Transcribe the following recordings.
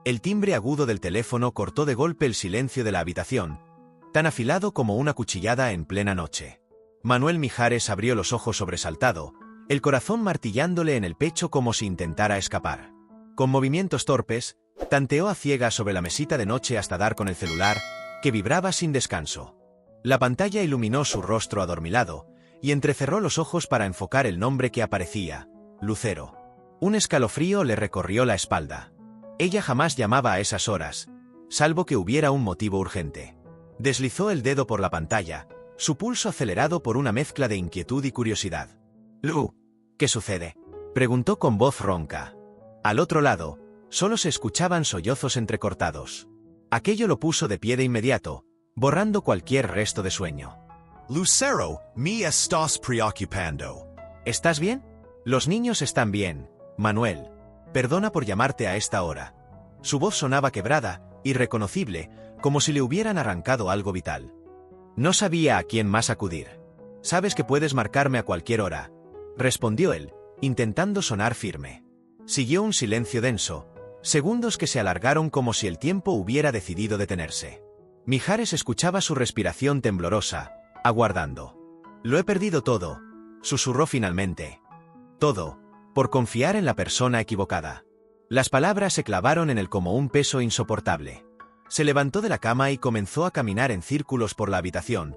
El timbre agudo del teléfono cortó de golpe el silencio de la habitación, tan afilado como una cuchillada en plena noche. Manuel Mijares abrió los ojos sobresaltado, el corazón martillándole en el pecho como si intentara escapar. Con movimientos torpes, tanteó a ciegas sobre la mesita de noche hasta dar con el celular, que vibraba sin descanso. La pantalla iluminó su rostro adormilado, y entrecerró los ojos para enfocar el nombre que aparecía: Lucero. Un escalofrío le recorrió la espalda. Ella jamás llamaba a esas horas, salvo que hubiera un motivo urgente. Deslizó el dedo por la pantalla, su pulso acelerado por una mezcla de inquietud y curiosidad. «Lu, ¿qué sucede?», preguntó con voz ronca. Al otro lado, solo se escuchaban sollozos entrecortados. Aquello lo puso de pie de inmediato, borrando cualquier resto de sueño. Lucero, me estás preocupando. ¿Estás bien? Los niños están bien, Manuel. Perdona por llamarte a esta hora. Su voz sonaba quebrada, irreconocible, como si le hubieran arrancado algo vital. No sabía a quién más acudir. «Sabes que puedes marcarme a cualquier hora», respondió él, intentando sonar firme. Siguió un silencio denso, segundos que se alargaron como si el tiempo hubiera decidido detenerse. Mijares escuchaba su respiración temblorosa, aguardando. «Lo he perdido todo», susurró finalmente. «Todo, por confiar en la persona equivocada». Las palabras se clavaron en él como un peso insoportable. Se levantó de la cama y comenzó a caminar en círculos por la habitación,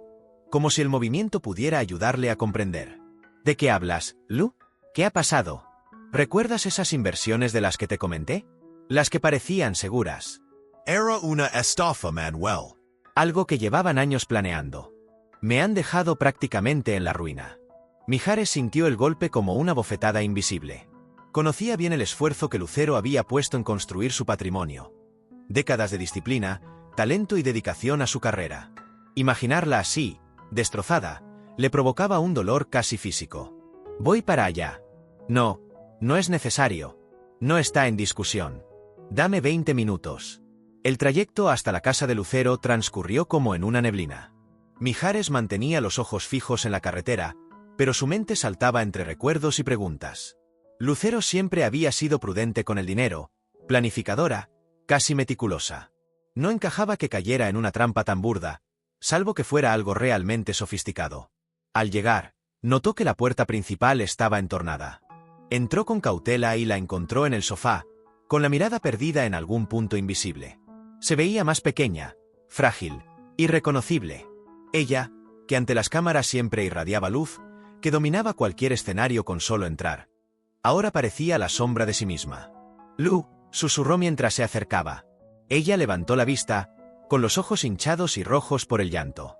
como si el movimiento pudiera ayudarle a comprender. «¿De qué hablas, Lu? ¿Qué ha pasado? ¿Recuerdas esas inversiones de las que te comenté? Las que parecían seguras». Era una estafa, Manuel. «Algo que llevaban años planeando. Me han dejado prácticamente en la ruina». Mijares sintió el golpe como una bofetada invisible. Conocía bien el esfuerzo que Lucero había puesto en construir su patrimonio. Décadas de disciplina, talento y dedicación a su carrera. Imaginarla así, destrozada, le provocaba un dolor casi físico. «Voy para allá». «No, no es necesario. No está en discusión. Dame 20 minutos». El trayecto hasta la casa de Lucero transcurrió como en una neblina. Mijares mantenía los ojos fijos en la carretera, pero su mente saltaba entre recuerdos y preguntas. Lucero siempre había sido prudente con el dinero, planificadora, casi meticulosa. No encajaba que cayera en una trampa tan burda, salvo que fuera algo realmente sofisticado. Al llegar, notó que la puerta principal estaba entornada. Entró con cautela y la encontró en el sofá, con la mirada perdida en algún punto invisible. Se veía más pequeña, frágil, irreconocible. Ella, que ante las cámaras siempre irradiaba luz, que dominaba cualquier escenario con solo entrar. Ahora parecía la sombra de sí misma. «Lu», susurró mientras se acercaba. Ella levantó la vista, con los ojos hinchados y rojos por el llanto.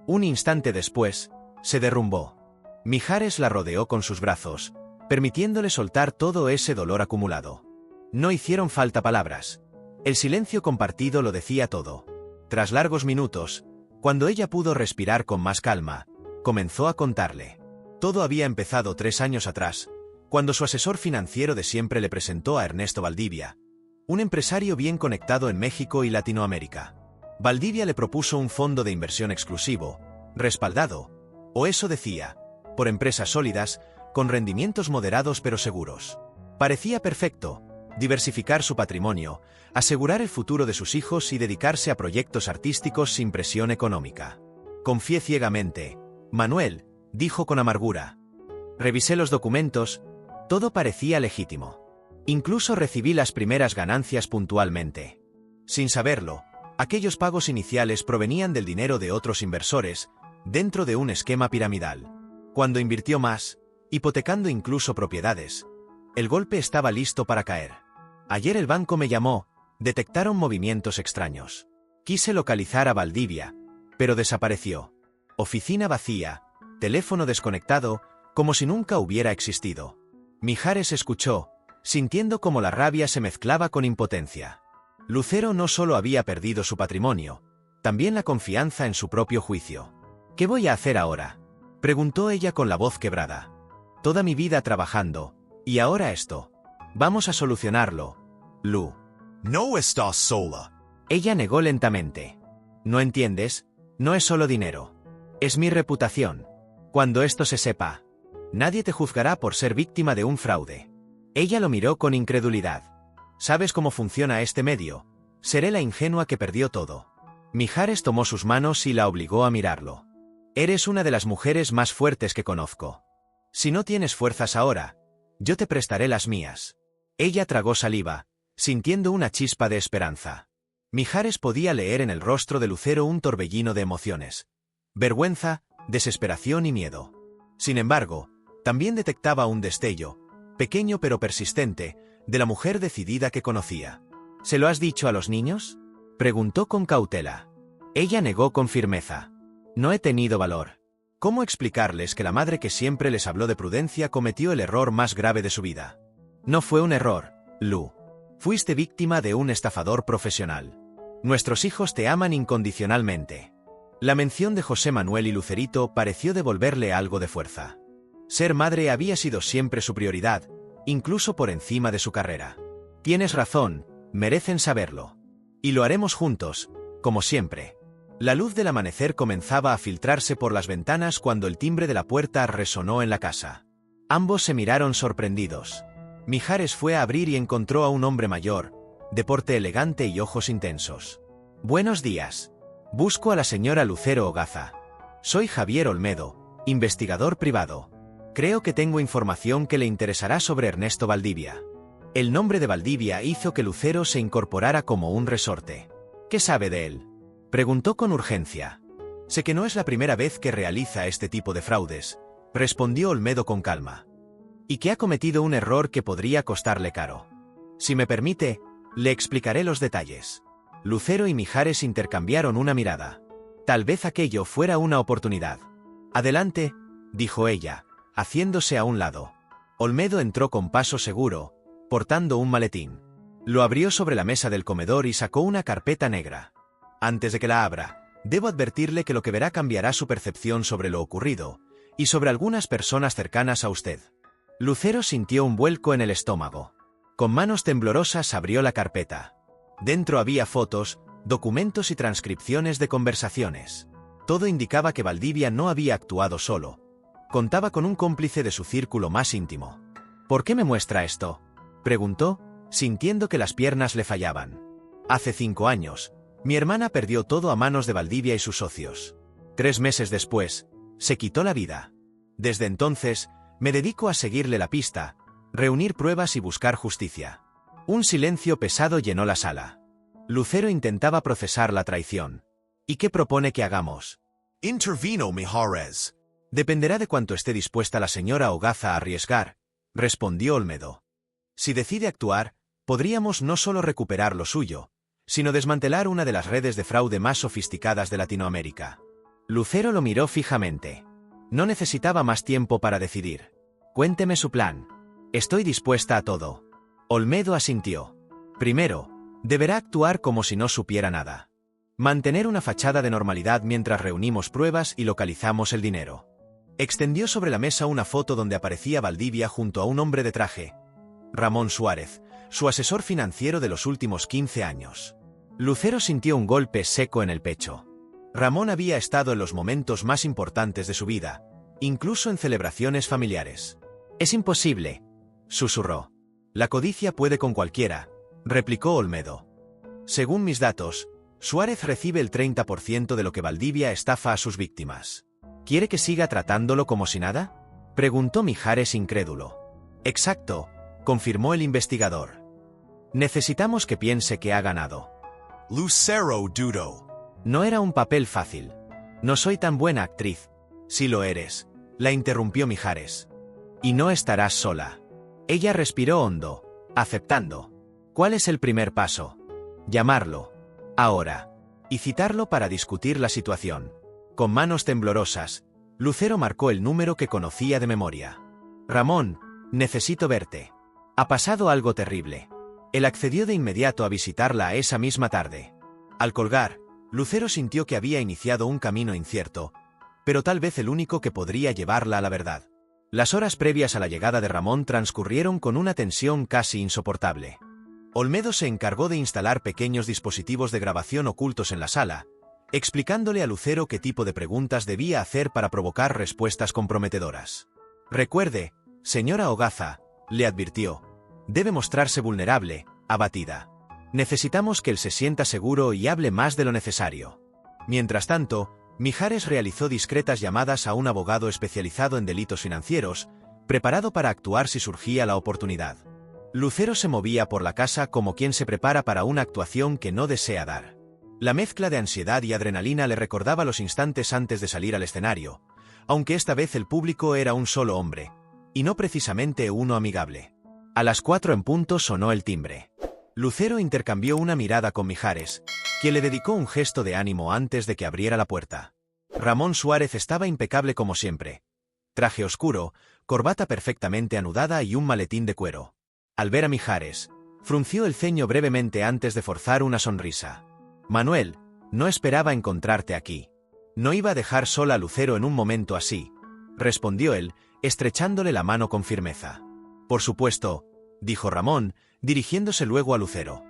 Un instante después, se derrumbó. Mijares la rodeó con sus brazos, permitiéndole soltar todo ese dolor acumulado. No hicieron falta palabras. El silencio compartido lo decía todo. Tras largos minutos, cuando ella pudo respirar con más calma, comenzó a contarle. Todo había empezado 3 años atrás, cuando su asesor financiero de siempre le presentó a Ernesto Valdivia, un empresario bien conectado en México y Latinoamérica. Valdivia le propuso un fondo de inversión exclusivo, respaldado, o eso decía, por empresas sólidas, con rendimientos moderados pero seguros. Parecía perfecto: diversificar su patrimonio, asegurar el futuro de sus hijos y dedicarse a proyectos artísticos sin presión económica. «Confié ciegamente, Manuel», dijo con amargura. «Revisé los documentos, todo parecía legítimo. Incluso recibí las primeras ganancias puntualmente. Sin saberlo, aquellos pagos iniciales provenían del dinero de otros inversores, dentro de un esquema piramidal. Cuando invirtió más, hipotecando incluso propiedades, el golpe estaba listo para caer. Ayer el banco me llamó, detectaron movimientos extraños. Quise localizar a Valdivia, pero desapareció. Oficina vacía, teléfono desconectado, como si nunca hubiera existido». Mijares escuchó, sintiendo cómo la rabia se mezclaba con impotencia. Lucero no solo había perdido su patrimonio, también la confianza en su propio juicio. «¿Qué voy a hacer ahora?», preguntó ella con la voz quebrada. «Toda mi vida trabajando, y ahora esto. Vamos a solucionarlo, Lu». No estás sola. Ella negó lentamente. «¿No entiendes? No es solo dinero. Es mi reputación. Cuando esto se sepa, nadie te juzgará por ser víctima de un fraude». Ella lo miró con incredulidad. ¿Sabes cómo funciona este medio? Seré la ingenua que perdió todo. Mijares tomó sus manos y la obligó a mirarlo. Eres una de las mujeres más fuertes que conozco. Si no tienes fuerzas ahora, yo te prestaré las mías. Ella tragó saliva, sintiendo una chispa de esperanza. Mijares podía leer en el rostro de Lucero un torbellino de emociones. Vergüenza, desesperación y miedo. Sin embargo, también detectaba un destello, pequeño pero persistente, de la mujer decidida que conocía. ¿Se lo has dicho a los niños?, preguntó con cautela. Ella negó con firmeza. No he tenido valor. ¿Cómo explicarles que la madre que siempre les habló de prudencia cometió el error más grave de su vida? No fue un error, Lu. Fuiste víctima de un estafador profesional. Nuestros hijos te aman incondicionalmente. La mención de José Manuel y Lucerito pareció devolverle algo de fuerza. Ser madre había sido siempre su prioridad, incluso por encima de su carrera. Tienes razón, merecen saberlo. Y lo haremos juntos, como siempre. La luz del amanecer comenzaba a filtrarse por las ventanas cuando el timbre de la puerta resonó en la casa. Ambos se miraron sorprendidos. Mijares fue a abrir y encontró a un hombre mayor, de porte elegante y ojos intensos. Buenos días. Busco a la señora Lucero Ogaza. Soy Javier Olmedo, investigador privado. Creo que tengo información que le interesará sobre Ernesto Valdivia. El nombre de Valdivia hizo que Lucero se incorporara como un resorte. ¿Qué sabe de él?, preguntó con urgencia. Sé que no es la primera vez que realiza este tipo de fraudes, respondió Olmedo con calma. Y que ha cometido un error que podría costarle caro. Si me permite, le explicaré los detalles. Lucero y Mijares intercambiaron una mirada. Tal vez aquello fuera una oportunidad. Adelante, dijo ella, haciéndose a un lado. Olmedo entró con paso seguro, portando un maletín. Lo abrió sobre la mesa del comedor y sacó una carpeta negra. Antes de que la abra, debo advertirle que lo que verá cambiará su percepción sobre lo ocurrido, y sobre algunas personas cercanas a usted. Lucero sintió un vuelco en el estómago. Con manos temblorosas abrió la carpeta. Dentro había fotos, documentos y transcripciones de conversaciones. Todo indicaba que Valdivia no había actuado solo. Contaba con un cómplice de su círculo más íntimo. ¿Por qué me muestra esto?, preguntó, sintiendo que las piernas le fallaban. Hace 5 años, mi hermana perdió todo a manos de Valdivia y sus socios. 3 meses después, se quitó la vida. Desde entonces, me dedico a seguirle la pista, reunir pruebas y buscar justicia. Un silencio pesado llenó la sala. Lucero intentaba procesar la traición. ¿Y qué propone que hagamos? Intervino Mijares. Dependerá de cuánto esté dispuesta la señora Ogaza a arriesgar, respondió Olmedo. Si decide actuar, podríamos no solo recuperar lo suyo, sino desmantelar una de las redes de fraude más sofisticadas de Latinoamérica. Lucero lo miró fijamente. No necesitaba más tiempo para decidir. Cuénteme su plan. Estoy dispuesta a todo. Olmedo asintió. Primero, deberá actuar como si no supiera nada. Mantener una fachada de normalidad mientras reunimos pruebas y localizamos el dinero. Extendió sobre la mesa una foto donde aparecía Valdivia junto a un hombre de traje. Ramón Suárez, su asesor financiero de los últimos 15 años. Lucero sintió un golpe seco en el pecho. Ramón había estado en los momentos más importantes de su vida, incluso en celebraciones familiares. Es imposible, susurró. La codicia puede con cualquiera, replicó Olmedo. Según mis datos, Suárez recibe el 30% de lo que Valdivia estafa a sus víctimas. ¿Quiere que siga tratándolo como si nada?, preguntó Mijares incrédulo. Exacto, confirmó el investigador. Necesitamos que piense que ha ganado. Lucero dudó. No era un papel fácil. No soy tan buena actriz. Sí lo eres, la interrumpió Mijares. Y no estarás sola. Ella respiró hondo, aceptando. ¿Cuál es el primer paso? Llamarlo. Ahora. Y citarlo para discutir la situación. Con manos temblorosas, Lucero marcó el número que conocía de memoria. Ramón, necesito verte. Ha pasado algo terrible. Él accedió de inmediato a visitarla esa misma tarde. Al colgar, Lucero sintió que había iniciado un camino incierto, pero tal vez el único que podría llevarla a la verdad. Las horas previas a la llegada de Ramón transcurrieron con una tensión casi insoportable. Olmedo se encargó de instalar pequeños dispositivos de grabación ocultos en la sala, explicándole a Lucero qué tipo de preguntas debía hacer para provocar respuestas comprometedoras. Recuerde, señora Ogaza, le advirtió, debe mostrarse vulnerable, abatida. Necesitamos que él se sienta seguro y hable más de lo necesario. Mientras tanto, Mijares realizó discretas llamadas a un abogado especializado en delitos financieros, preparado para actuar si surgía la oportunidad. Lucero se movía por la casa como quien se prepara para una actuación que no desea dar. La mezcla de ansiedad y adrenalina le recordaba los instantes antes de salir al escenario, aunque esta vez el público era un solo hombre, y no precisamente uno amigable. A las 4 en punto sonó el timbre. Lucero intercambió una mirada con Mijares, quien le dedicó un gesto de ánimo antes de que abriera la puerta. Ramón Suárez estaba impecable como siempre. Traje oscuro, corbata perfectamente anudada y un maletín de cuero. Al ver a Mijares, frunció el ceño brevemente antes de forzar una sonrisa. «Manuel, no esperaba encontrarte aquí. No iba a dejar sola a Lucero en un momento así», respondió él, estrechándole la mano con firmeza. «Por supuesto», dijo Ramón, dirigiéndose luego a Lucero.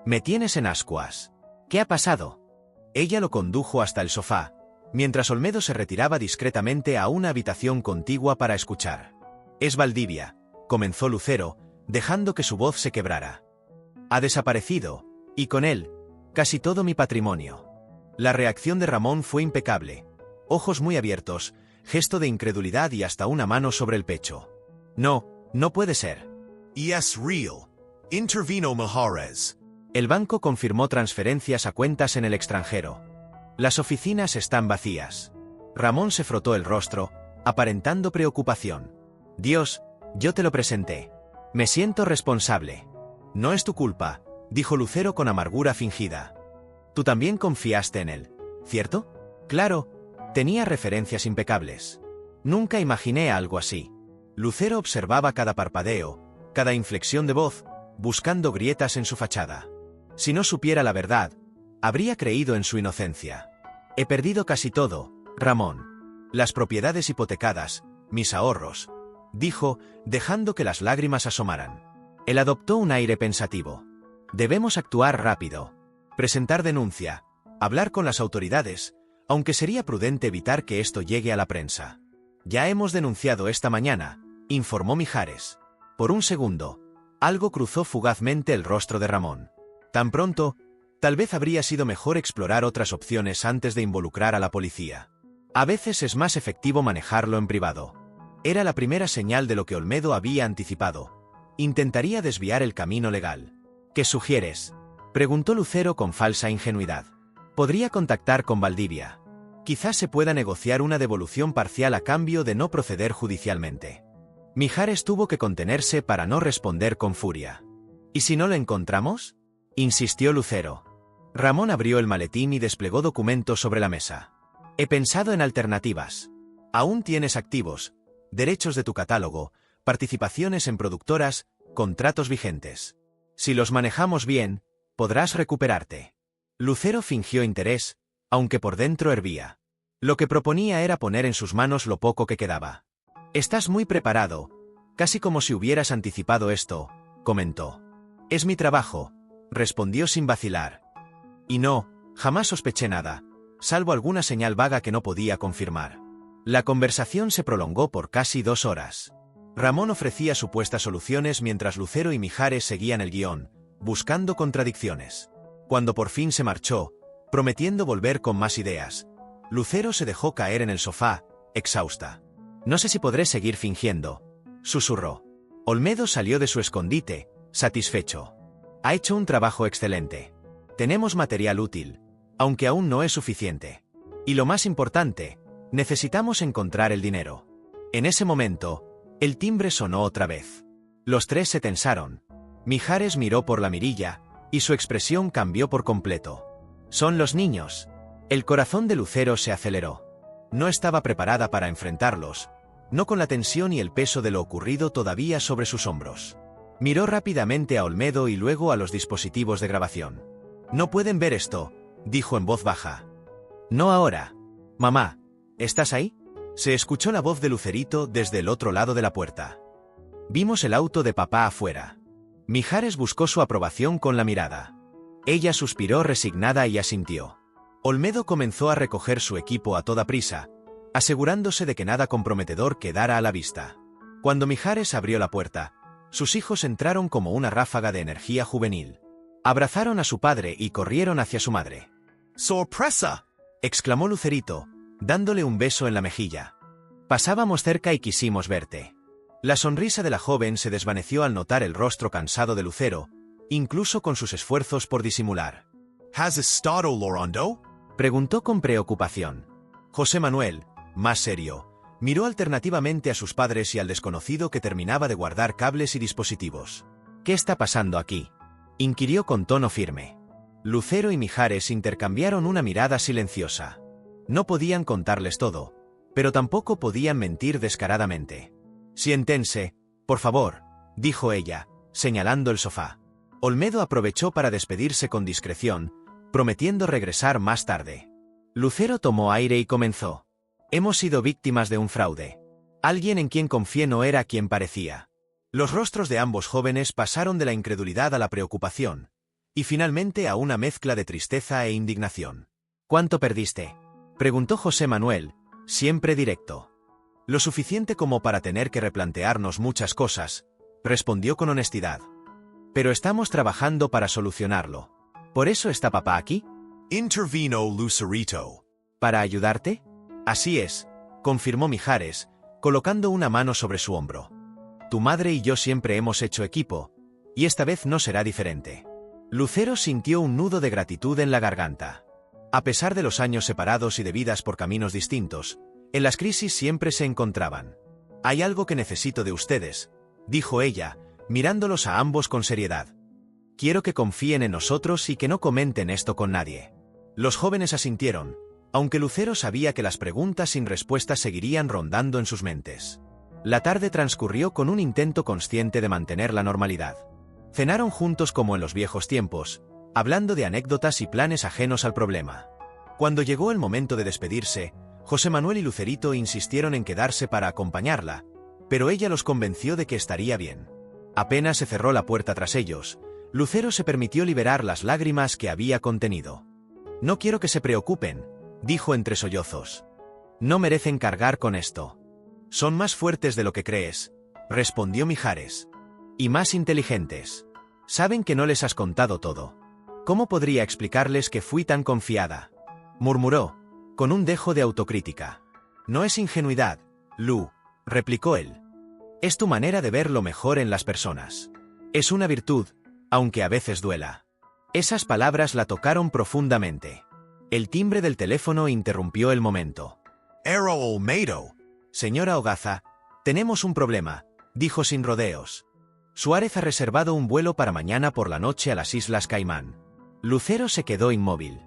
«Me tienes en ascuas. ¿Qué ha pasado?» Ella lo condujo hasta el sofá, mientras Olmedo se retiraba discretamente a una habitación contigua para escuchar. «Es Valdivia», comenzó Lucero, dejando que su voz se quebrara. «Ha desaparecido, y con él, casi todo mi patrimonio». La reacción de Ramón fue impecable. Ojos muy abiertos, gesto de incredulidad y hasta una mano sobre el pecho. «No, no puede ser». Es real. Intervino Mijares. El banco confirmó transferencias a cuentas en el extranjero. Las oficinas están vacías. Ramón se frotó el rostro, aparentando preocupación. «Dios, yo te lo presenté. Me siento responsable». «No es tu culpa», dijo Lucero con amargura fingida. «Tú también confiaste en él, ¿cierto?» «Claro, tenía referencias impecables. Nunca imaginé algo así». Lucero observaba cada parpadeo, cada inflexión de voz, buscando grietas en su fachada. Si no supiera la verdad, habría creído en su inocencia. «He perdido casi todo, Ramón. Las propiedades hipotecadas, mis ahorros», dijo, dejando que las lágrimas asomaran. Él adoptó un aire pensativo. «Debemos actuar rápido. Presentar denuncia, hablar con las autoridades, aunque sería prudente evitar que esto llegue a la prensa». «Ya hemos denunciado esta mañana», informó Mijares. Por un segundo, algo cruzó fugazmente el rostro de Ramón. Tan pronto, tal vez habría sido mejor explorar otras opciones antes de involucrar a la policía. A veces es más efectivo manejarlo en privado. Era la primera señal de lo que Olmedo había anticipado. Intentaría desviar el camino legal. «¿Qué sugieres?», preguntó Lucero con falsa ingenuidad. «Podría contactar con Valdivia. Quizás se pueda negociar una devolución parcial a cambio de no proceder judicialmente». Mijares tuvo que contenerse para no responder con furia. «¿Y si no lo encontramos?», insistió Lucero. Ramón abrió el maletín y desplegó documentos sobre la mesa. «He pensado en alternativas. Aún tienes activos, derechos de tu catálogo, participaciones en productoras, contratos vigentes. Si los manejamos bien, podrás recuperarte». Lucero fingió interés, aunque por dentro hervía. Lo que proponía era poner en sus manos lo poco que quedaba. «Estás muy preparado, casi como si hubieras anticipado esto», comentó. «Es mi trabajo», respondió sin vacilar. «Y no, jamás sospeché nada, salvo alguna señal vaga que no podía confirmar». La conversación se prolongó por casi 2 horas. Ramón ofrecía supuestas soluciones mientras Lucero y Mijares seguían el guión, buscando contradicciones. Cuando por fin se marchó, prometiendo volver con más ideas, Lucero se dejó caer en el sofá, exhausta. «No sé si podré seguir fingiendo», susurró. Olmedo salió de su escondite, satisfecho. «Ha hecho un trabajo excelente. Tenemos material útil, aunque aún no es suficiente. Y lo más importante, necesitamos encontrar el dinero». En ese momento, el timbre sonó otra vez. Los tres se tensaron. Mijares miró por la mirilla, y su expresión cambió por completo. «Son los niños». El corazón de Lucero se aceleró. No estaba preparada para enfrentarlos, no con la tensión y el peso de lo ocurrido todavía sobre sus hombros. Miró rápidamente a Olmedo y luego a los dispositivos de grabación. «No pueden ver esto», dijo en voz baja. «No ahora. Mamá, ¿estás ahí?». Se escuchó la voz de Lucerito desde el otro lado de la puerta. Vimos el auto de papá afuera. Mijares buscó su aprobación con la mirada. Ella suspiró resignada y asintió. Olmedo comenzó a recoger su equipo a toda prisa, asegurándose de que nada comprometedor quedara a la vista. Cuando Mijares abrió la puerta, Sus hijos entraron como una ráfaga de energía juvenil. Abrazaron a su padre y corrieron hacia su madre. ¡Sorpresa!, exclamó Lucerito, dándole un beso en la mejilla. Pasábamos cerca y quisimos verte. La sonrisa de la joven se desvaneció al notar el rostro cansado de Lucero, incluso con sus esfuerzos por disimular. ¿Has estado llorando?, preguntó con preocupación. José Manuel, más serio, miró alternativamente a sus padres y al desconocido que terminaba de guardar cables y dispositivos. ¿Qué está pasando aquí?, inquirió con tono firme. Lucero y Mijares intercambiaron una mirada silenciosa. No podían contarles todo, pero tampoco podían mentir descaradamente. Siéntense, por favor, dijo ella, señalando el sofá. Olmedo aprovechó para despedirse con discreción, prometiendo regresar más tarde. Lucero tomó aire y comenzó. Hemos sido víctimas de un fraude. Alguien en quien confié no era quien parecía. Los rostros de ambos jóvenes pasaron de la incredulidad a la preocupación, y finalmente a una mezcla de tristeza e indignación. ¿Cuánto perdiste?, preguntó José Manuel, siempre directo. Lo suficiente como para tener que replantearnos muchas cosas, respondió con honestidad. Pero estamos trabajando para solucionarlo. ¿Por eso está papá aquí? Intervino Lucerito. ¿Para ayudarte? Así es, confirmó Mijares, colocando una mano sobre su hombro. Tu madre y yo siempre hemos hecho equipo, y esta vez no será diferente. Lucero sintió un nudo de gratitud en la garganta. A pesar de los años separados y de vidas por caminos distintos, en las crisis siempre se encontraban. Hay algo que necesito de ustedes, dijo ella, mirándolos a ambos con seriedad. Quiero que confíen en nosotros y que no comenten esto con nadie. Los jóvenes asintieron, aunque Lucero sabía que las preguntas sin respuesta seguirían rondando en sus mentes. La tarde transcurrió con un intento consciente de mantener la normalidad. Cenaron juntos como en los viejos tiempos, hablando de anécdotas y planes ajenos al problema. Cuando llegó el momento de despedirse, José Manuel y Lucerito insistieron en quedarse para acompañarla, pero ella los convenció de que estaría bien. Apenas se cerró la puerta tras ellos, Lucero se permitió liberar las lágrimas que había contenido. No quiero que se preocupen, dijo entre sollozos. No merecen cargar con esto. Son más fuertes de lo que crees, respondió Mijares. Y más inteligentes. Saben que no les has contado todo. ¿Cómo podría explicarles que fui tan confiada?, murmuró, con un dejo de autocrítica. No es ingenuidad, Lu, replicó él. Es tu manera de ver lo mejor en las personas. Es una virtud, aunque a veces duela. Esas palabras la tocaron profundamente. El timbre del teléfono interrumpió el momento. Era Olmedo. Señora Ogaza, tenemos un problema, dijo sin rodeos. Suárez ha reservado un vuelo para mañana por la noche a las Islas Caimán. Lucero se quedó inmóvil.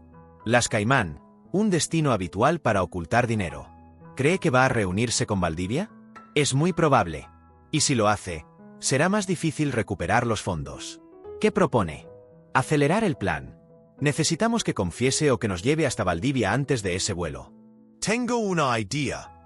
Las Caimán, un destino habitual para ocultar dinero. ¿Cree que va a reunirse con Valdivia? Es muy probable. Y si lo hace, será más difícil recuperar los fondos. ¿Qué propone? Acelerar el plan. Necesitamos que confiese o que nos lleve hasta Valdivia antes de ese vuelo. Tengo una idea.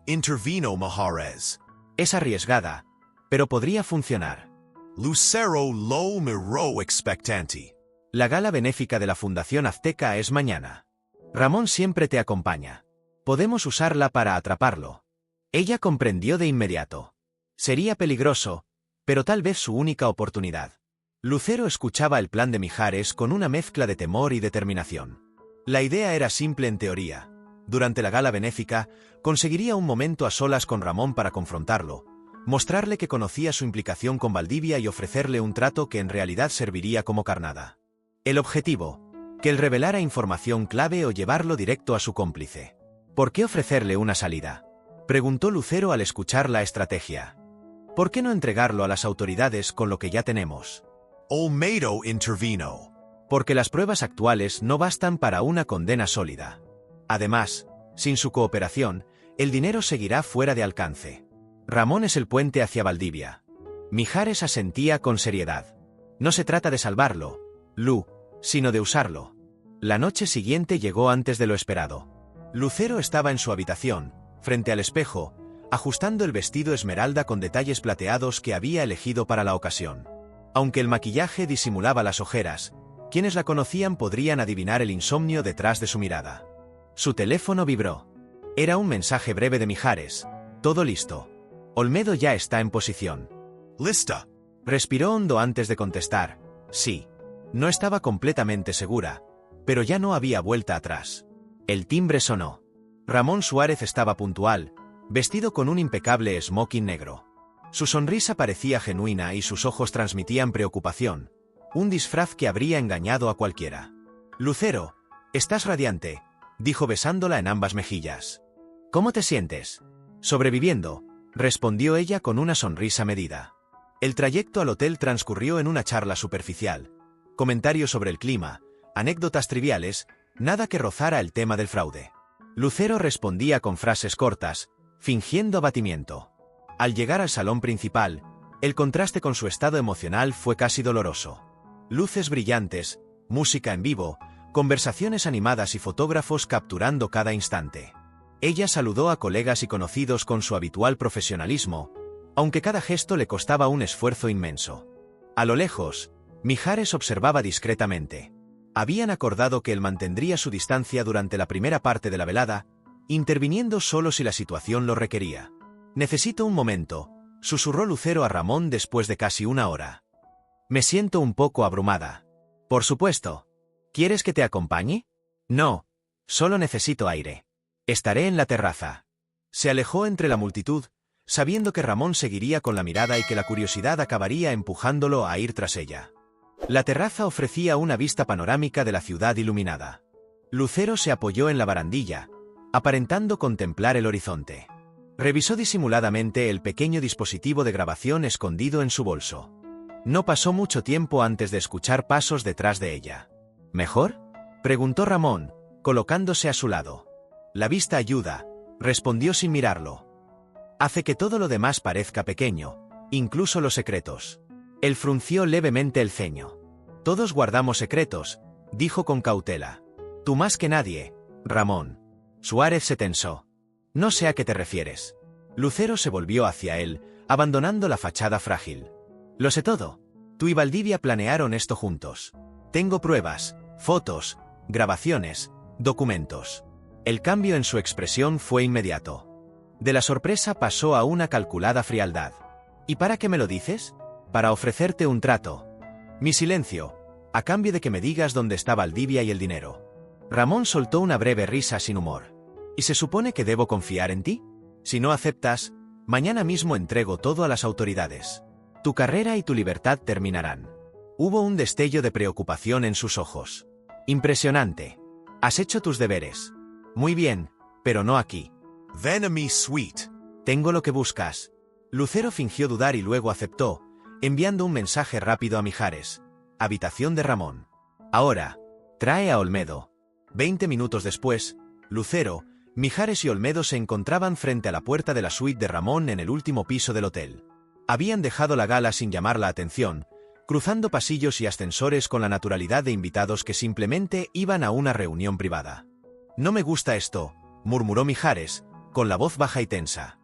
Intervino Mijares. Es arriesgada, pero podría funcionar. Lucero lo miró expectante. La gala benéfica de la Fundación Azteca es mañana. Ramón siempre te acompaña. Podemos usarla para atraparlo. Ella comprendió de inmediato. Sería peligroso, pero tal vez su única oportunidad. Lucero escuchaba el plan de Mijares con una mezcla de temor y determinación. La idea era simple en teoría. Durante la gala benéfica, conseguiría un momento a solas con Ramón para confrontarlo, mostrarle que conocía su implicación con Valdivia y ofrecerle un trato que en realidad serviría como carnada. El objetivo, que él revelara información clave o llevarlo directo a su cómplice. ¿Por qué ofrecerle una salida?, preguntó Lucero al escuchar la estrategia. ¿Por qué no entregarlo a las autoridades con lo que ya tenemos? Olmedo intervino. Porque las pruebas actuales no bastan para una condena sólida. Además, sin su cooperación, el dinero seguirá fuera de alcance. Ramón es el puente hacia Valdivia. Mijares asentía con seriedad. No se trata de salvarlo, Lu, sino de usarlo. La noche siguiente llegó antes de lo esperado. Lucero estaba en su habitación, frente al espejo, ajustando el vestido esmeralda con detalles plateados que había elegido para la ocasión. Aunque el maquillaje disimulaba las ojeras, quienes la conocían podrían adivinar el insomnio detrás de su mirada. Su teléfono vibró. Era un mensaje breve de Mijares. Todo listo. Olmedo ya está en posición. Lista. Respiró hondo antes de contestar. Sí. No estaba completamente segura, pero ya no había vuelta atrás. El timbre sonó. Ramón Suárez estaba puntual, vestido con un impecable smoking negro. Su sonrisa parecía genuina y sus ojos transmitían preocupación, un disfraz que habría engañado a cualquiera. Lucero, estás radiante, dijo besándola en ambas mejillas. ¿Cómo te sientes? Sobreviviendo, respondió ella con una sonrisa medida. El trayecto al hotel transcurrió en una charla superficial. Comentarios sobre el clima, anécdotas triviales, nada que rozara el tema del fraude. Lucero respondía con frases cortas, fingiendo abatimiento. Al llegar al salón principal, el contraste con su estado emocional fue casi doloroso. Luces brillantes, música en vivo, conversaciones animadas y fotógrafos capturando cada instante. Ella saludó a colegas y conocidos con su habitual profesionalismo, aunque cada gesto le costaba un esfuerzo inmenso. A lo lejos, Mijares observaba discretamente. Habían acordado que él mantendría su distancia durante la primera parte de la velada, interviniendo solo si la situación lo requería. «Necesito un momento», susurró Lucero a Ramón después de casi una hora. «Me siento un poco abrumada». «Por supuesto. ¿Quieres que te acompañe?» «No. Solo necesito aire. Estaré en la terraza». Se alejó entre la multitud, sabiendo que Ramón seguiría con la mirada y que la curiosidad acabaría empujándolo a ir tras ella. La terraza ofrecía una vista panorámica de la ciudad iluminada. Lucero se apoyó en la barandilla, aparentando contemplar el horizonte. Revisó disimuladamente el pequeño dispositivo de grabación escondido en su bolso. No pasó mucho tiempo antes de escuchar pasos detrás de ella. ¿Mejor?, preguntó Ramón, colocándose a su lado. La vista ayuda, respondió sin mirarlo. Hace que todo lo demás parezca pequeño, incluso los secretos. Él frunció levemente el ceño. Todos guardamos secretos, dijo con cautela. Tú más que nadie, Ramón. Suárez se tensó. No sé a qué te refieres. Lucero se volvió hacia él, abandonando la fachada frágil. Lo sé todo. Tú y Valdivia planearon esto juntos. Tengo pruebas, fotos, grabaciones, documentos. El cambio en su expresión fue inmediato. De la sorpresa pasó a una calculada frialdad. ¿Y para qué me lo dices? Para ofrecerte un trato. Mi silencio, a cambio de que me digas dónde está Valdivia y el dinero. Ramón soltó una breve risa sin humor. ¿Y se supone que debo confiar en ti? Si no aceptas, mañana mismo entrego todo a las autoridades. Tu carrera y tu libertad terminarán. Hubo un destello de preocupación en sus ojos. Impresionante. Has hecho tus deberes. Muy bien, pero no aquí. Ven a mi suite. Tengo lo que buscas. Lucero fingió dudar y luego aceptó, enviando un mensaje rápido a Mijares. Habitación de Ramón. Ahora, trae a Olmedo. 20 minutos después, Lucero, Mijares y Olmedo se encontraban frente a la puerta de la suite de Ramón en el último piso del hotel. Habían dejado la gala sin llamar la atención, cruzando pasillos y ascensores con la naturalidad de invitados que simplemente iban a una reunión privada. No me gusta esto, murmuró Mijares, con la voz baja y tensa.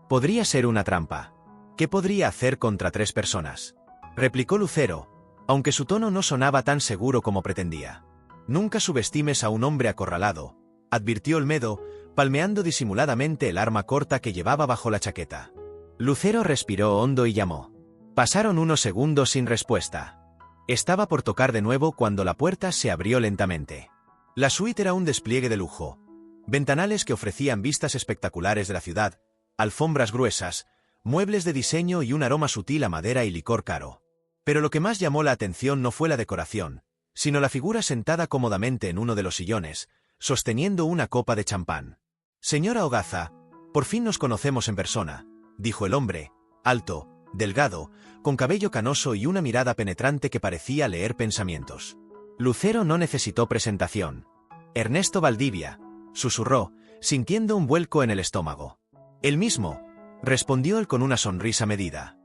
Podría ser una trampa. ¿Qué podría hacer contra 3 personas? Replicó Lucero, aunque su tono no sonaba tan seguro como pretendía. Nunca subestimes a un hombre acorralado, advirtió Olmedo, palmeando disimuladamente el arma corta que llevaba bajo la chaqueta. Lucero respiró hondo y llamó. Pasaron unos segundos sin respuesta. Estaba por tocar de nuevo cuando la puerta se abrió lentamente. La suite era un despliegue de lujo. Ventanales que ofrecían vistas espectaculares de la ciudad, alfombras gruesas, muebles de diseño y un aroma sutil a madera y licor caro. Pero lo que más llamó la atención no fue la decoración, sino la figura sentada cómodamente en uno de los sillones, sosteniendo una copa de champán. Señora Hogaza, por fin nos conocemos en persona, dijo el hombre, alto, delgado, con cabello canoso y una mirada penetrante que parecía leer pensamientos. Lucero no necesitó presentación. Ernesto Valdivia, susurró, sintiendo un vuelco en el estómago. El mismo, respondió él con una sonrisa medida.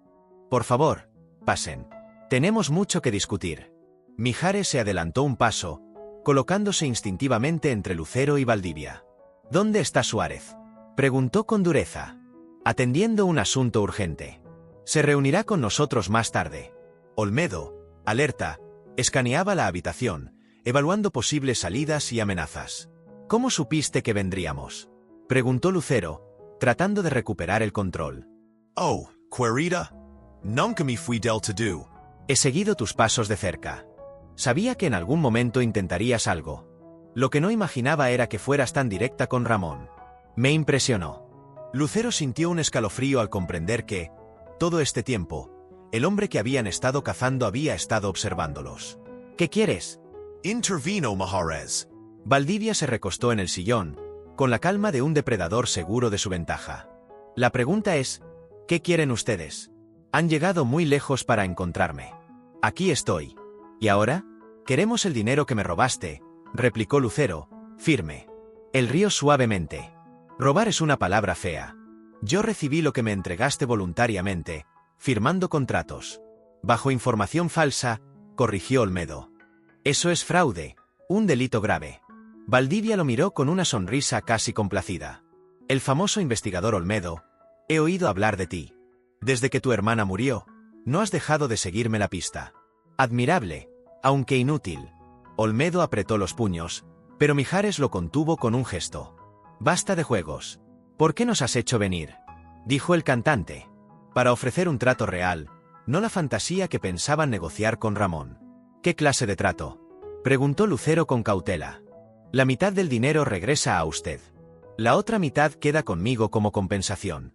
Por favor, pasen. Tenemos mucho que discutir. Mijares se adelantó un paso, colocándose instintivamente entre Lucero y Valdivia. ¿Dónde está Suárez?, preguntó con dureza. Atendiendo un asunto urgente. Se reunirá con nosotros más tarde. Olmedo, alerta, escaneaba la habitación, evaluando posibles salidas y amenazas. ¿Cómo supiste que vendríamos?, preguntó Lucero, tratando de recuperar el control. Oh, querida. Nunca me fui del todo. He seguido tus pasos de cerca. Sabía que en algún momento intentarías algo. Lo que no imaginaba era que fueras tan directa con Ramón. Me impresionó. Lucero sintió un escalofrío al comprender que, todo este tiempo, el hombre que habían estado cazando había estado observándolos. ¿Qué quieres? Intervino, Maharez. Valdivia se recostó en el sillón, con la calma de un depredador seguro de su ventaja. La pregunta es, ¿qué quieren ustedes? Han llegado muy lejos para encontrarme. Aquí estoy. ¿Y ahora? Queremos el dinero que me robaste, replicó Lucero, firme. Él rió suavemente. Robar es una palabra fea. Yo recibí lo que me entregaste voluntariamente, firmando contratos. Bajo información falsa, corrigió Olmedo. Eso es fraude, un delito grave. Valdivia lo miró con una sonrisa casi complacida. El famoso investigador Olmedo, he oído hablar de ti. Desde que tu hermana murió, no has dejado de seguirme la pista. Admirable, aunque inútil. Olmedo apretó los puños, pero Mijares lo contuvo con un gesto. Basta de juegos. ¿Por qué nos has hecho venir? Dijo el cantante. Para ofrecer un trato real, no la fantasía que pensaban negociar con Ramón. ¿Qué clase de trato? Preguntó Lucero con cautela. La mitad del dinero regresa a usted. La otra mitad queda conmigo como compensación.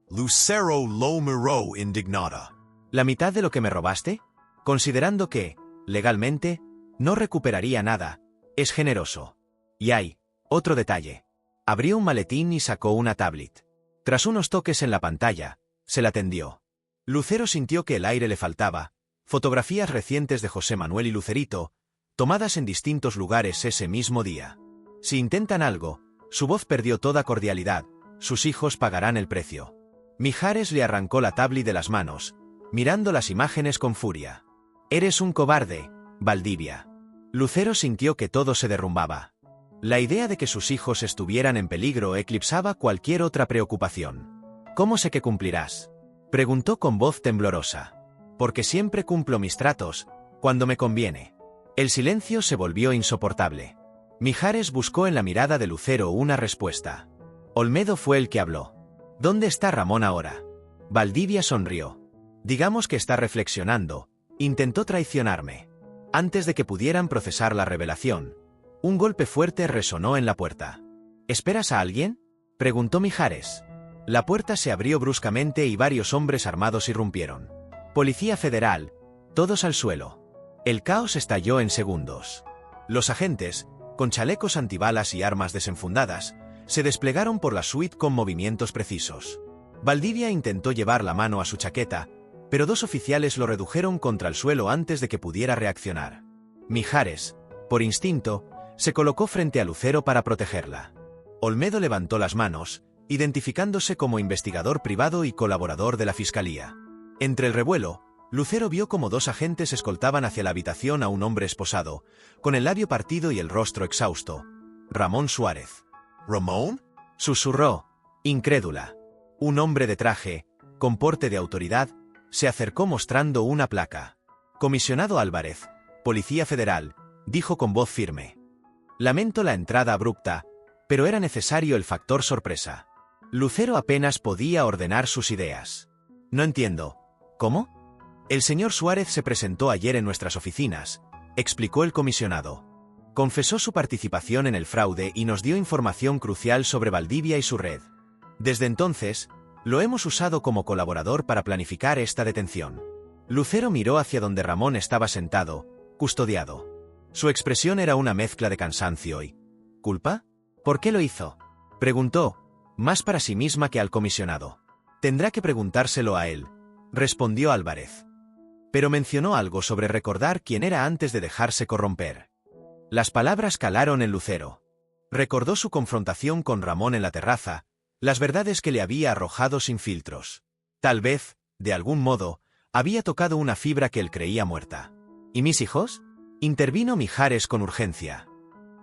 Lucero lo miró indignada. ¿La mitad de lo que me robaste? Considerando que, legalmente, no recuperaría nada, es generoso. Y hay otro detalle. Abrió un maletín y sacó una tablet. Tras unos toques en la pantalla, se la tendió. Lucero sintió que el aire le faltaba. Fotografías recientes de José Manuel y Lucerito, tomadas en distintos lugares ese mismo día. Si intentan algo, su voz perdió toda cordialidad, sus hijos pagarán el precio. Mijares le arrancó la tablet de las manos, mirando las imágenes con furia. Eres un cobarde, Valdivia. Lucero sintió que todo se derrumbaba. La idea de que sus hijos estuvieran en peligro eclipsaba cualquier otra preocupación. ¿Cómo sé que cumplirás? Preguntó con voz temblorosa. Porque siempre cumplo mis tratos, cuando me conviene. El silencio se volvió insoportable. Mijares buscó en la mirada de Lucero una respuesta. Olmedo fue el que habló. ¿Dónde está Ramón ahora? Valdivia sonrió. Digamos que está reflexionando. Intentó traicionarme. Antes de que pudieran procesar la revelación, un golpe fuerte resonó en la puerta. ¿Esperas a alguien? Preguntó Mijares. La puerta se abrió bruscamente y varios hombres armados irrumpieron. Policía Federal, todos al suelo. El caos estalló en segundos. Los agentes, con chalecos antibalas y armas desenfundadas, se desplegaron por la suite con movimientos precisos. Valdivia intentó llevar la mano a su chaqueta, pero dos oficiales lo redujeron contra el suelo antes de que pudiera reaccionar. Mijares, por instinto, se colocó frente a Lucero para protegerla. Olmedo levantó las manos, identificándose como investigador privado y colaborador de la fiscalía. Entre el revuelo, Lucero vio como dos agentes escoltaban hacia la habitación a un hombre esposado, con el labio partido y el rostro exhausto. Ramón Suárez. ¿Ramón? Susurró, incrédula. Un hombre de traje, con porte de autoridad, se acercó mostrando una placa. Comisionado Álvarez, Policía Federal, dijo con voz firme. Lamento la entrada abrupta, pero era necesario el factor sorpresa. Lucero apenas podía ordenar sus ideas. No entiendo. ¿Cómo? El señor Suárez se presentó ayer en nuestras oficinas, explicó el comisionado. Confesó su participación en el fraude y nos dio información crucial sobre Valdivia y su red. Desde entonces, lo hemos usado como colaborador para planificar esta detención. Lucero miró hacia donde Ramón estaba sentado, custodiado. Su expresión era una mezcla de cansancio y ¿culpa? ¿Por qué lo hizo? Preguntó, más para sí misma que al comisionado. Tendrá que preguntárselo a él, respondió Álvarez. Pero mencionó algo sobre recordar quién era antes de dejarse corromper. Las palabras calaron en Lucero. Recordó su confrontación con Ramón en la terraza, las verdades que le había arrojado sin filtros. Tal vez, de algún modo, había tocado una fibra que él creía muerta. ¿Y mis hijos? Intervino Mijares con urgencia.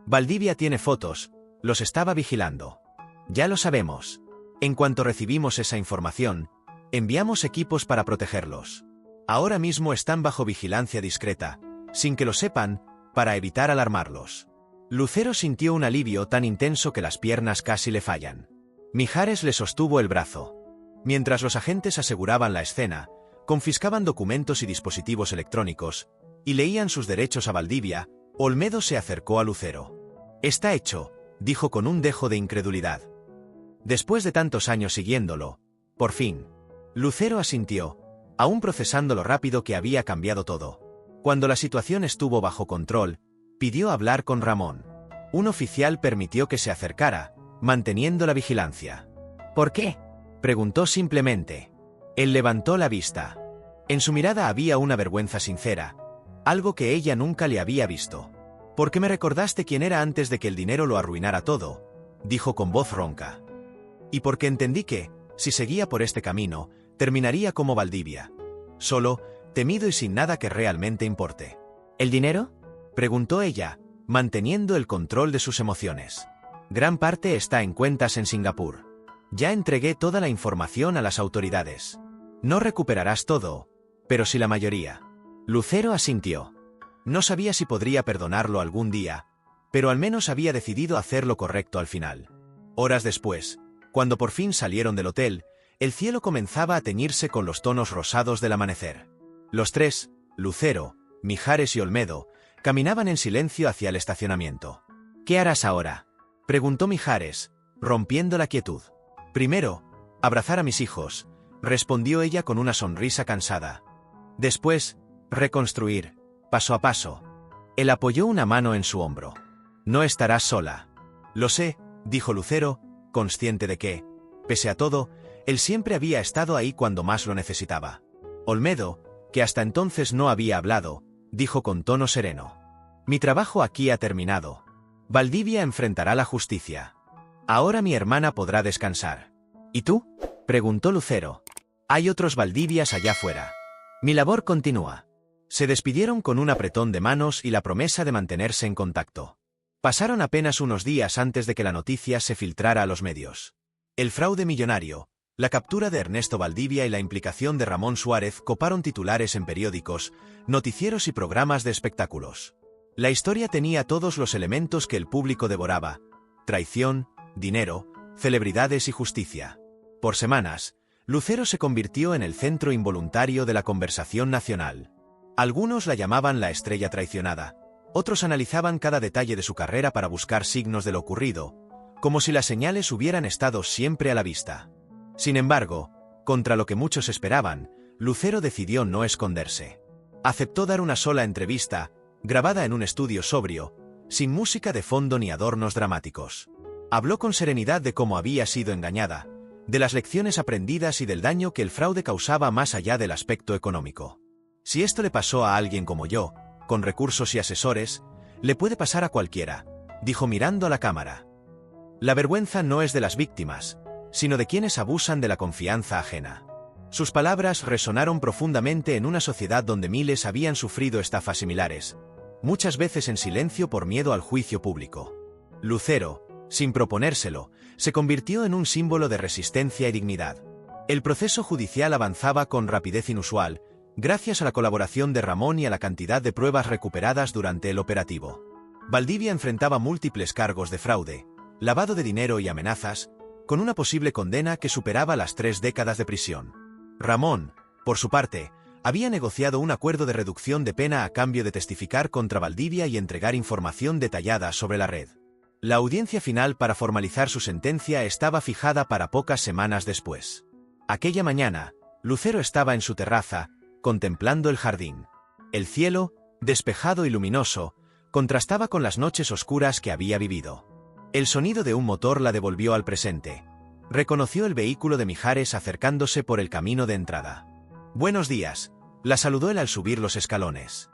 Valdivia tiene fotos, los estaba vigilando. Ya lo sabemos. En cuanto recibimos esa información, enviamos equipos para protegerlos. Ahora mismo están bajo vigilancia discreta, sin que lo sepan, para evitar alarmarlos. Lucero sintió un alivio tan intenso que las piernas casi le fallan. Mijares le sostuvo el brazo. Mientras los agentes aseguraban la escena, confiscaban documentos y dispositivos electrónicos, y leían sus derechos a Valdivia. Olmedo se acercó a Lucero. «Está hecho», dijo con un dejo de incredulidad. Después de tantos años siguiéndolo, por fin, Lucero asintió, aún procesando lo rápido que había cambiado todo. Cuando la situación estuvo bajo control, pidió hablar con Ramón. Un oficial permitió que se acercara, manteniendo la vigilancia. «¿Por qué?», preguntó simplemente. Él levantó la vista. En su mirada había una vergüenza sincera, algo que ella nunca le había visto. «Porque me recordaste quién era antes de que el dinero lo arruinara todo», dijo con voz ronca. «Y porque entendí que, si seguía por este camino, terminaría como Valdivia. Solo, temido y sin nada que realmente importe». «¿El dinero?», preguntó ella, manteniendo el control de sus emociones. «Gran parte está en cuentas en Singapur. Ya entregué toda la información a las autoridades. No recuperarás todo, pero sí la mayoría». Lucero asintió. No sabía si podría perdonarlo algún día, pero al menos había decidido hacer lo correcto al final. Horas después, cuando por fin salieron del hotel, el cielo comenzaba a teñirse con los tonos rosados del amanecer. Los tres, Lucero, Mijares y Olmedo, caminaban en silencio hacia el estacionamiento. «¿Qué harás ahora?», preguntó Mijares, rompiendo la quietud. «Primero, abrazar a mis hijos», respondió ella con una sonrisa cansada. «Después, reconstruir, paso a paso». Él apoyó una mano en su hombro. «No estarás sola». «Lo sé», dijo Lucero, consciente de que, pese a todo, él siempre había estado ahí cuando más lo necesitaba. Olmedo, que hasta entonces no había hablado, dijo con tono sereno: «Mi trabajo aquí ha terminado. Valdivia enfrentará la justicia. Ahora mi hermana podrá descansar». «¿Y tú?», preguntó Lucero. «Hay otros Valdivias allá afuera. Mi labor continúa». Se despidieron con un apretón de manos y la promesa de mantenerse en contacto. Pasaron apenas unos días antes de que la noticia se filtrara a los medios. El fraude millonario, la captura de Ernesto Valdivia y la implicación de Ramón Suárez coparon titulares en periódicos, noticieros y programas de espectáculos. La historia tenía todos los elementos que el público devoraba: traición, dinero, celebridades y justicia. Por semanas, Lucero se convirtió en el centro involuntario de la conversación nacional. Algunos la llamaban la estrella traicionada, otros analizaban cada detalle de su carrera para buscar signos de lo ocurrido, como si las señales hubieran estado siempre a la vista. Sin embargo, contra lo que muchos esperaban, Lucero decidió no esconderse. Aceptó dar una sola entrevista, grabada en un estudio sobrio, sin música de fondo ni adornos dramáticos. Habló con serenidad de cómo había sido engañada, de las lecciones aprendidas y del daño que el fraude causaba más allá del aspecto económico. «Si esto le pasó a alguien como yo, con recursos y asesores, le puede pasar a cualquiera», dijo mirando a la cámara. «La vergüenza no es de las víctimas, sino de quienes abusan de la confianza ajena». Sus palabras resonaron profundamente en una sociedad donde miles habían sufrido estafas similares, muchas veces en silencio por miedo al juicio público. Lucero, sin proponérselo, se convirtió en un símbolo de resistencia y dignidad. El proceso judicial avanzaba con rapidez inusual, gracias a la colaboración de Ramón y a la cantidad de pruebas recuperadas durante el operativo. Valdivia enfrentaba múltiples cargos de fraude, lavado de dinero y amenazas, con una posible condena que superaba las 3 décadas de prisión. Ramón, por su parte, había negociado un acuerdo de reducción de pena a cambio de testificar contra Valdivia y entregar información detallada sobre la red. La audiencia final para formalizar su sentencia estaba fijada para pocas semanas después. Aquella mañana, Lucero estaba en su terraza, contemplando el jardín. El cielo, despejado y luminoso, contrastaba con las noches oscuras que había vivido. El sonido de un motor la devolvió al presente. Reconoció el vehículo de Mijares acercándose por el camino de entrada. «Buenos días», la saludó él al subir los escalones.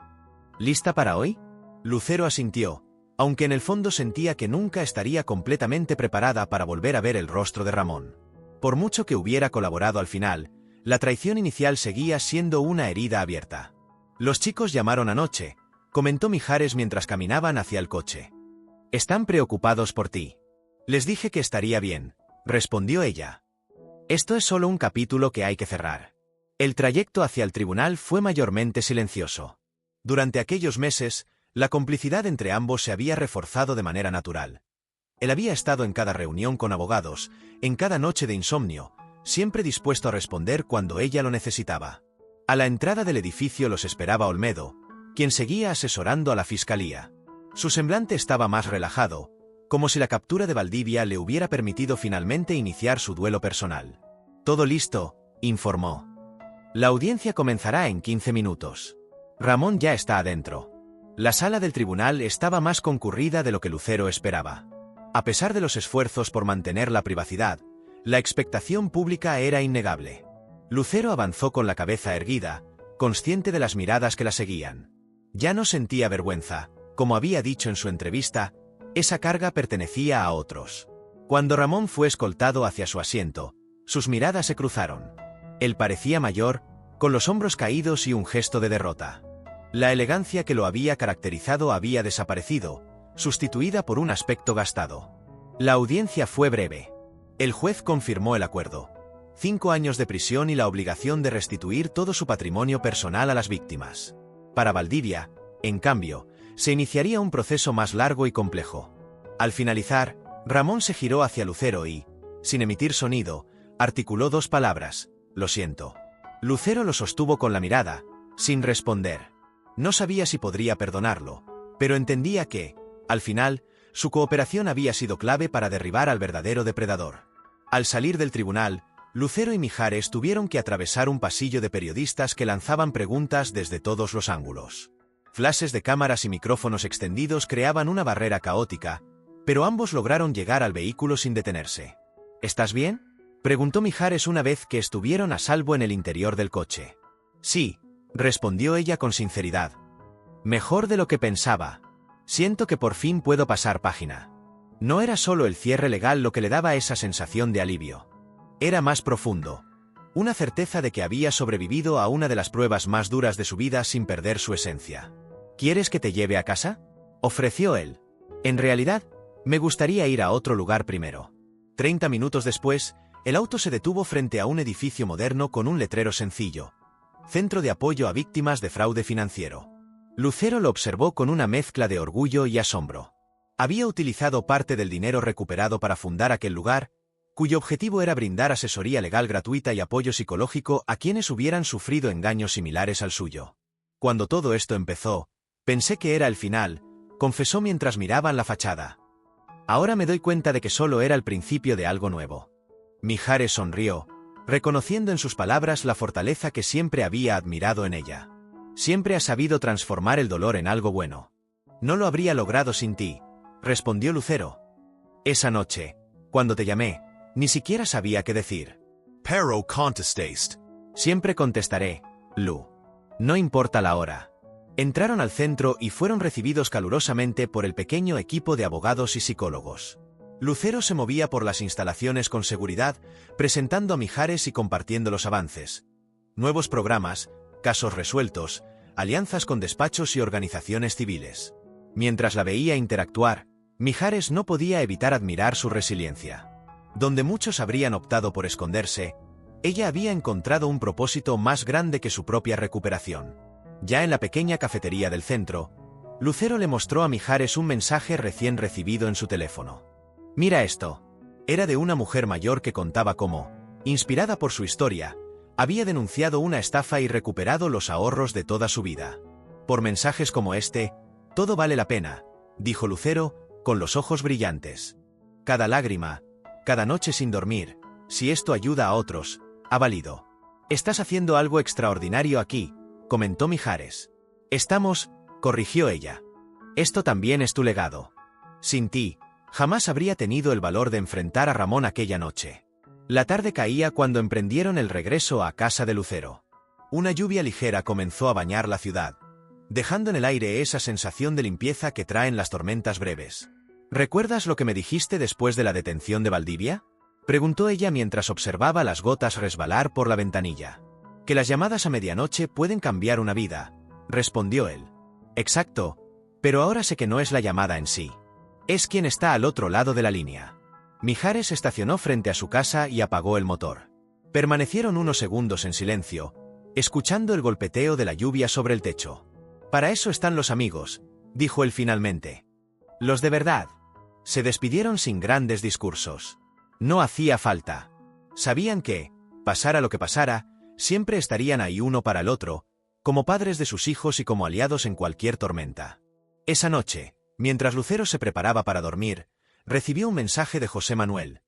«¿Lista para hoy?», Lucero asintió, aunque en el fondo sentía que nunca estaría completamente preparada para volver a ver el rostro de Ramón. Por mucho que hubiera colaborado al final, la traición inicial seguía siendo una herida abierta. «Los chicos llamaron anoche», comentó Mijares mientras caminaban hacia el coche. «Están preocupados por ti». «Les dije que estaría bien», respondió ella. «Esto es solo un capítulo que hay que cerrar». El trayecto hacia el tribunal fue mayormente silencioso. Durante aquellos meses, la complicidad entre ambos se había reforzado de manera natural. Él había estado en cada reunión con abogados, en cada noche de insomnio, siempre dispuesto a responder cuando ella lo necesitaba. A la entrada del edificio los esperaba Olmedo, quien seguía asesorando a la fiscalía. Su semblante estaba más relajado, como si la captura de Valdivia le hubiera permitido finalmente iniciar su duelo personal. «Todo listo», informó. «La audiencia comenzará en 15 minutos. Ramón ya está adentro». La sala del tribunal estaba más concurrida de lo que Lucero esperaba. A pesar de los esfuerzos por mantener la privacidad, la expectación pública era innegable. Lucero avanzó con la cabeza erguida, consciente de las miradas que la seguían. Ya no sentía vergüenza, como había dicho en su entrevista, esa carga pertenecía a otros. Cuando Ramón fue escoltado hacia su asiento, sus miradas se cruzaron. Él parecía mayor, con los hombros caídos y un gesto de derrota. La elegancia que lo había caracterizado había desaparecido, sustituida por un aspecto gastado. La audiencia fue breve. El juez confirmó el acuerdo: 5 años de prisión y la obligación de restituir todo su patrimonio personal a las víctimas. Para Valdivia, en cambio, se iniciaría un proceso más largo y complejo. Al finalizar, Ramón se giró hacia Lucero y, sin emitir sonido, articuló 2 palabras: «Lo siento». Lucero lo sostuvo con la mirada, sin responder. No sabía si podría perdonarlo, pero entendía que, al final, su cooperación había sido clave para derribar al verdadero depredador. Al salir del tribunal, Lucero y Mijares tuvieron que atravesar un pasillo de periodistas que lanzaban preguntas desde todos los ángulos. Flashes de cámaras y micrófonos extendidos creaban una barrera caótica, pero ambos lograron llegar al vehículo sin detenerse. «¿Estás bien?», preguntó Mijares una vez que estuvieron a salvo en el interior del coche. «Sí», respondió ella con sinceridad. «Mejor de lo que pensaba. Siento que por fin puedo pasar página». No era solo el cierre legal lo que le daba esa sensación de alivio. Era más profundo. Una certeza de que había sobrevivido a una de las pruebas más duras de su vida sin perder su esencia. «¿Quieres que te lleve a casa?», ofreció él. «En realidad, me gustaría ir a otro lugar primero». 30 minutos después, el auto se detuvo frente a un edificio moderno con un letrero sencillo: «Centro de apoyo a víctimas de fraude financiero». Lucero lo observó con una mezcla de orgullo y asombro. Había utilizado parte del dinero recuperado para fundar aquel lugar, cuyo objetivo era brindar asesoría legal gratuita y apoyo psicológico a quienes hubieran sufrido engaños similares al suyo. «Cuando todo esto empezó, pensé que era el final», confesó mientras miraban la fachada. «Ahora me doy cuenta de que solo era el principio de algo nuevo». Mijares sonrió, reconociendo en sus palabras la fortaleza que siempre había admirado en ella. «Siempre ha sabido transformar el dolor en algo bueno». «No lo habría logrado sin ti», respondió Lucero. «Esa noche, cuando te llamé, ni siquiera sabía qué decir». Pero contestaste. «Siempre contestaré, Lu. No importa la hora». Entraron al centro y fueron recibidos calurosamente por el pequeño equipo de abogados y psicólogos. Lucero se movía por las instalaciones con seguridad, presentando a Mijares y compartiendo los avances. Nuevos programas, casos resueltos, alianzas con despachos y organizaciones civiles. Mientras la veía interactuar, Mijares no podía evitar admirar su resiliencia. Donde muchos habrían optado por esconderse, ella había encontrado un propósito más grande que su propia recuperación. Ya en la pequeña cafetería del centro, Lucero le mostró a Mijares un mensaje recién recibido en su teléfono. «Mira esto». Era de una mujer mayor que contaba cómo, inspirada por su historia, había denunciado una estafa y recuperado los ahorros de toda su vida. «Por mensajes como este, todo vale la pena», dijo Lucero, con los ojos brillantes. «Cada lágrima, cada noche sin dormir, si esto ayuda a otros, ha valido». «Estás haciendo algo extraordinario aquí», comentó Mijares. «Estamos», corrigió ella. «Esto también es tu legado. Sin ti, jamás habría tenido el valor de enfrentar a Ramón aquella noche». La tarde caía cuando emprendieron el regreso a casa de Lucero. Una lluvia ligera comenzó a bañar la ciudad, dejando en el aire esa sensación de limpieza que traen las tormentas breves. «¿Recuerdas lo que me dijiste después de la detención de Valdivia?», preguntó ella mientras observaba las gotas resbalar por la ventanilla. «Que las llamadas a medianoche pueden cambiar una vida», respondió él. «Exacto, pero ahora sé que no es la llamada en sí. Es quien está al otro lado de la línea». Mijares estacionó frente a su casa y apagó el motor. Permanecieron unos segundos en silencio, escuchando el golpeteo de la lluvia sobre el techo. «Para eso están los amigos», dijo él finalmente. «Los de verdad». Se despidieron sin grandes discursos. No hacía falta. Sabían que, pasara lo que pasara, Siempre estarían ahí uno para el otro, como padres de sus hijos y como aliados en cualquier tormenta. Esa noche, mientras Lucero se preparaba para dormir, recibió un mensaje de José Manuel.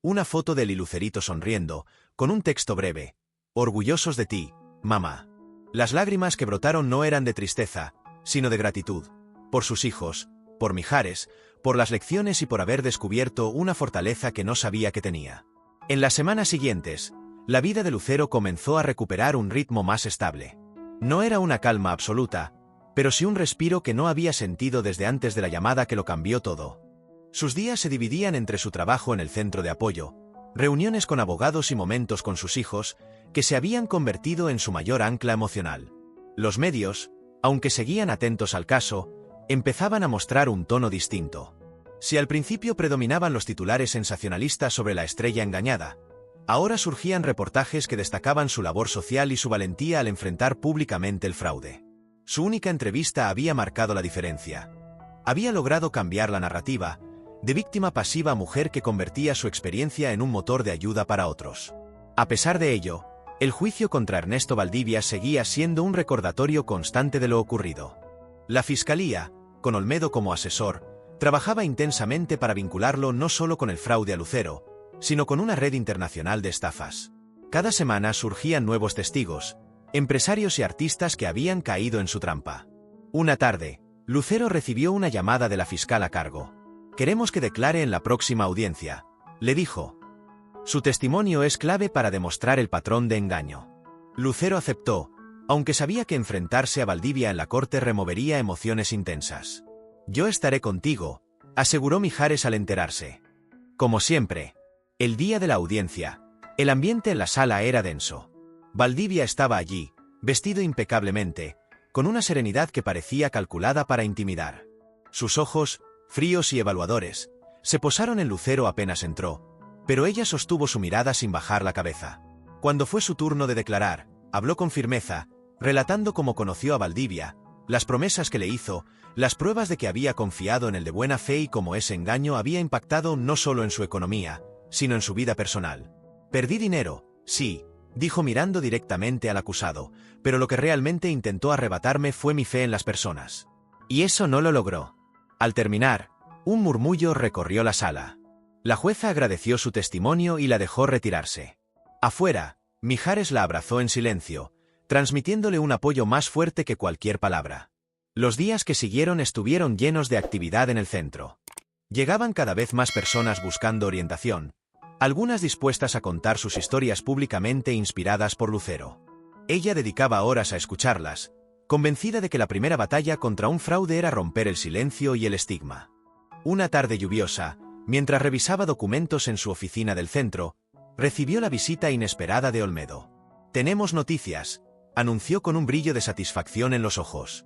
Una foto de él y Lucerito sonriendo, con un texto breve: orgullosos de ti, mamá. Las lágrimas que brotaron no eran de tristeza, sino de gratitud, por sus hijos, por Mijares, por las lecciones y por haber descubierto una fortaleza que no sabía que tenía. En las semanas siguientes, la vida de Lucero comenzó a recuperar un ritmo más estable. No era una calma absoluta, pero sí un respiro que no había sentido desde antes de la llamada que lo cambió todo. Sus días se dividían entre su trabajo en el centro de apoyo, reuniones con abogados y momentos con sus hijos, que se habían convertido en su mayor ancla emocional. Los medios, aunque seguían atentos al caso, empezaban a mostrar un tono distinto. Si al principio predominaban los titulares sensacionalistas sobre la estrella engañada, ahora surgían reportajes que destacaban su labor social y su valentía al enfrentar públicamente el fraude. Su única entrevista había marcado la diferencia. Había logrado cambiar la narrativa, de víctima pasiva a mujer que convertía su experiencia en un motor de ayuda para otros. A pesar de ello, el juicio contra Ernesto Valdivia seguía siendo un recordatorio constante de lo ocurrido. La Fiscalía, con Olmedo como asesor, trabajaba intensamente para vincularlo no solo con el fraude a Lucero, sino con una red internacional de estafas. Cada semana surgían nuevos testigos, empresarios y artistas que habían caído en su trampa. Una tarde, Lucero recibió una llamada de la fiscal a cargo. «Queremos que declare en la próxima audiencia», le dijo. Su testimonio es clave para demostrar el patrón de engaño. Lucero aceptó, aunque sabía que enfrentarse a Valdivia en la corte removería emociones intensas. «Yo estaré contigo», aseguró Mijares al enterarse. Como siempre, el día de la audiencia, el ambiente en la sala era denso. Valdivia estaba allí, vestido impecablemente, con una serenidad que parecía calculada para intimidar. Sus ojos, fríos y evaluadores, se posaron en Lucero apenas entró, pero ella sostuvo su mirada sin bajar la cabeza. Cuando fue su turno de declarar, habló con firmeza, relatando cómo conoció a Valdivia, las promesas que le hizo, las pruebas de que había confiado en él de buena fe y cómo ese engaño había impactado no solo en su economía, sino en su vida personal. «Perdí dinero, sí», dijo mirando directamente al acusado, «pero lo que realmente intentó arrebatarme fue mi fe en las personas. Y eso no lo logró». Al terminar, un murmullo recorrió la sala. La jueza agradeció su testimonio y la dejó retirarse. Afuera, Mijares la abrazó en silencio, transmitiéndole un apoyo más fuerte que cualquier palabra. Los días que siguieron estuvieron llenos de actividad en el centro. Llegaban cada vez más personas buscando orientación, algunas dispuestas a contar sus historias públicamente inspiradas por Lucero. Ella dedicaba horas a escucharlas, convencida de que la primera batalla contra un fraude era romper el silencio y el estigma. Una tarde lluviosa, mientras revisaba documentos en su oficina del centro, recibió la visita inesperada de Olmedo. «Tenemos noticias», anunció con un brillo de satisfacción en los ojos.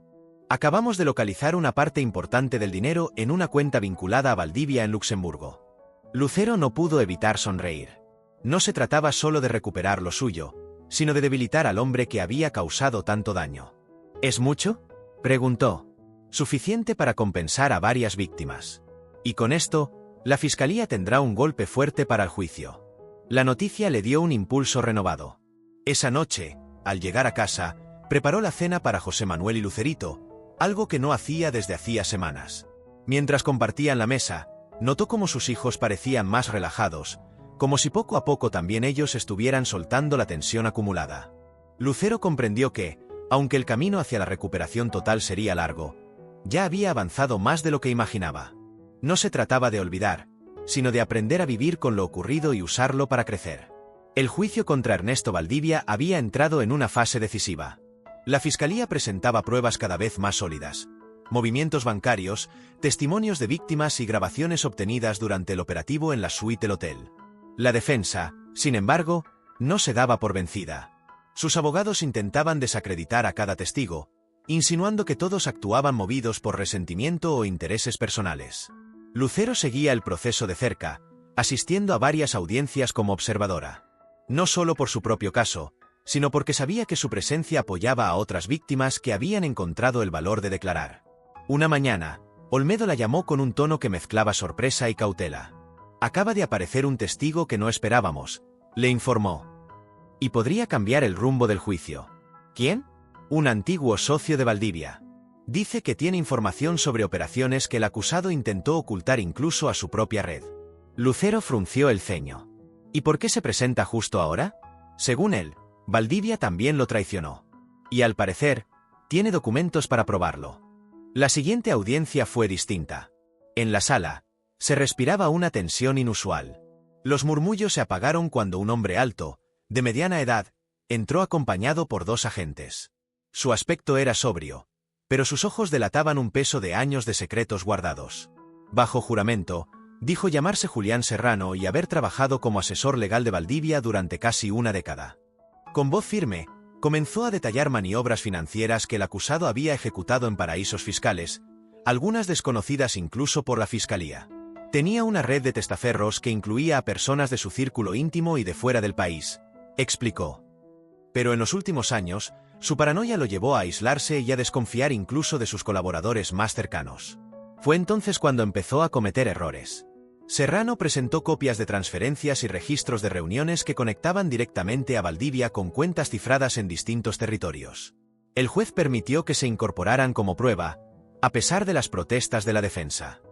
«Acabamos de localizar una parte importante del dinero en una cuenta vinculada a Valdivia en Luxemburgo». Lucero no pudo evitar sonreír. No se trataba solo de recuperar lo suyo, sino de debilitar al hombre que había causado tanto daño. «¿Es mucho?», preguntó. «Suficiente para compensar a varias víctimas. Y con esto, la Fiscalía tendrá un golpe fuerte para el juicio». La noticia le dio un impulso renovado. Esa noche, al llegar a casa, preparó la cena para José Manuel y Lucerito, algo que no hacía desde hacía semanas. Mientras compartían la mesa, notó cómo sus hijos parecían más relajados, como si poco a poco también ellos estuvieran soltando la tensión acumulada. Lucero comprendió que, aunque el camino hacia la recuperación total sería largo, ya había avanzado más de lo que imaginaba. No se trataba de olvidar, sino de aprender a vivir con lo ocurrido y usarlo para crecer. El juicio contra Ernesto Valdivia había entrado en una fase decisiva. La Fiscalía presentaba pruebas cada vez más sólidas: movimientos bancarios, testimonios de víctimas y grabaciones obtenidas durante el operativo en la suite del hotel. La defensa, sin embargo, no se daba por vencida. Sus abogados intentaban desacreditar a cada testigo, insinuando que todos actuaban movidos por resentimiento o intereses personales. Lucero seguía el proceso de cerca, asistiendo a varias audiencias como observadora. No solo por su propio caso, sino porque sabía que su presencia apoyaba a otras víctimas que habían encontrado el valor de declarar. Una mañana, Olmedo la llamó con un tono que mezclaba sorpresa y cautela. «Acaba de aparecer un testigo que no esperábamos», le informó. y podría cambiar el rumbo del juicio. ¿Quién? Un antiguo socio de Valdivia. Dice que tiene información sobre operaciones que el acusado intentó ocultar incluso a su propia red. Lucero frunció el ceño. ¿Y por qué se presenta justo ahora? Según él, Valdivia también lo traicionó. Y al parecer, tiene documentos para probarlo. La siguiente audiencia fue distinta. En la sala, se respiraba una tensión inusual. Los murmullos se apagaron cuando un hombre alto, de mediana edad, entró acompañado por 2 agentes. Su aspecto era sobrio, pero sus ojos delataban un peso de años de secretos guardados. Bajo juramento, dijo llamarse Julián Serrano y haber trabajado como asesor legal de Valdivia durante casi una década. Con voz firme, comenzó a detallar maniobras financieras que el acusado había ejecutado en paraísos fiscales, algunas desconocidas incluso por la fiscalía. Tenía una red de testaferros que incluía a personas de su círculo íntimo y de fuera del país, explicó. Pero en los últimos años, su paranoia lo llevó a aislarse y a desconfiar incluso de sus colaboradores más cercanos. Fue entonces cuando empezó a cometer errores. Serrano presentó copias de transferencias y registros de reuniones que conectaban directamente a Valdivia con cuentas cifradas en distintos territorios. El juez permitió que se incorporaran como prueba, a pesar de las protestas de la defensa.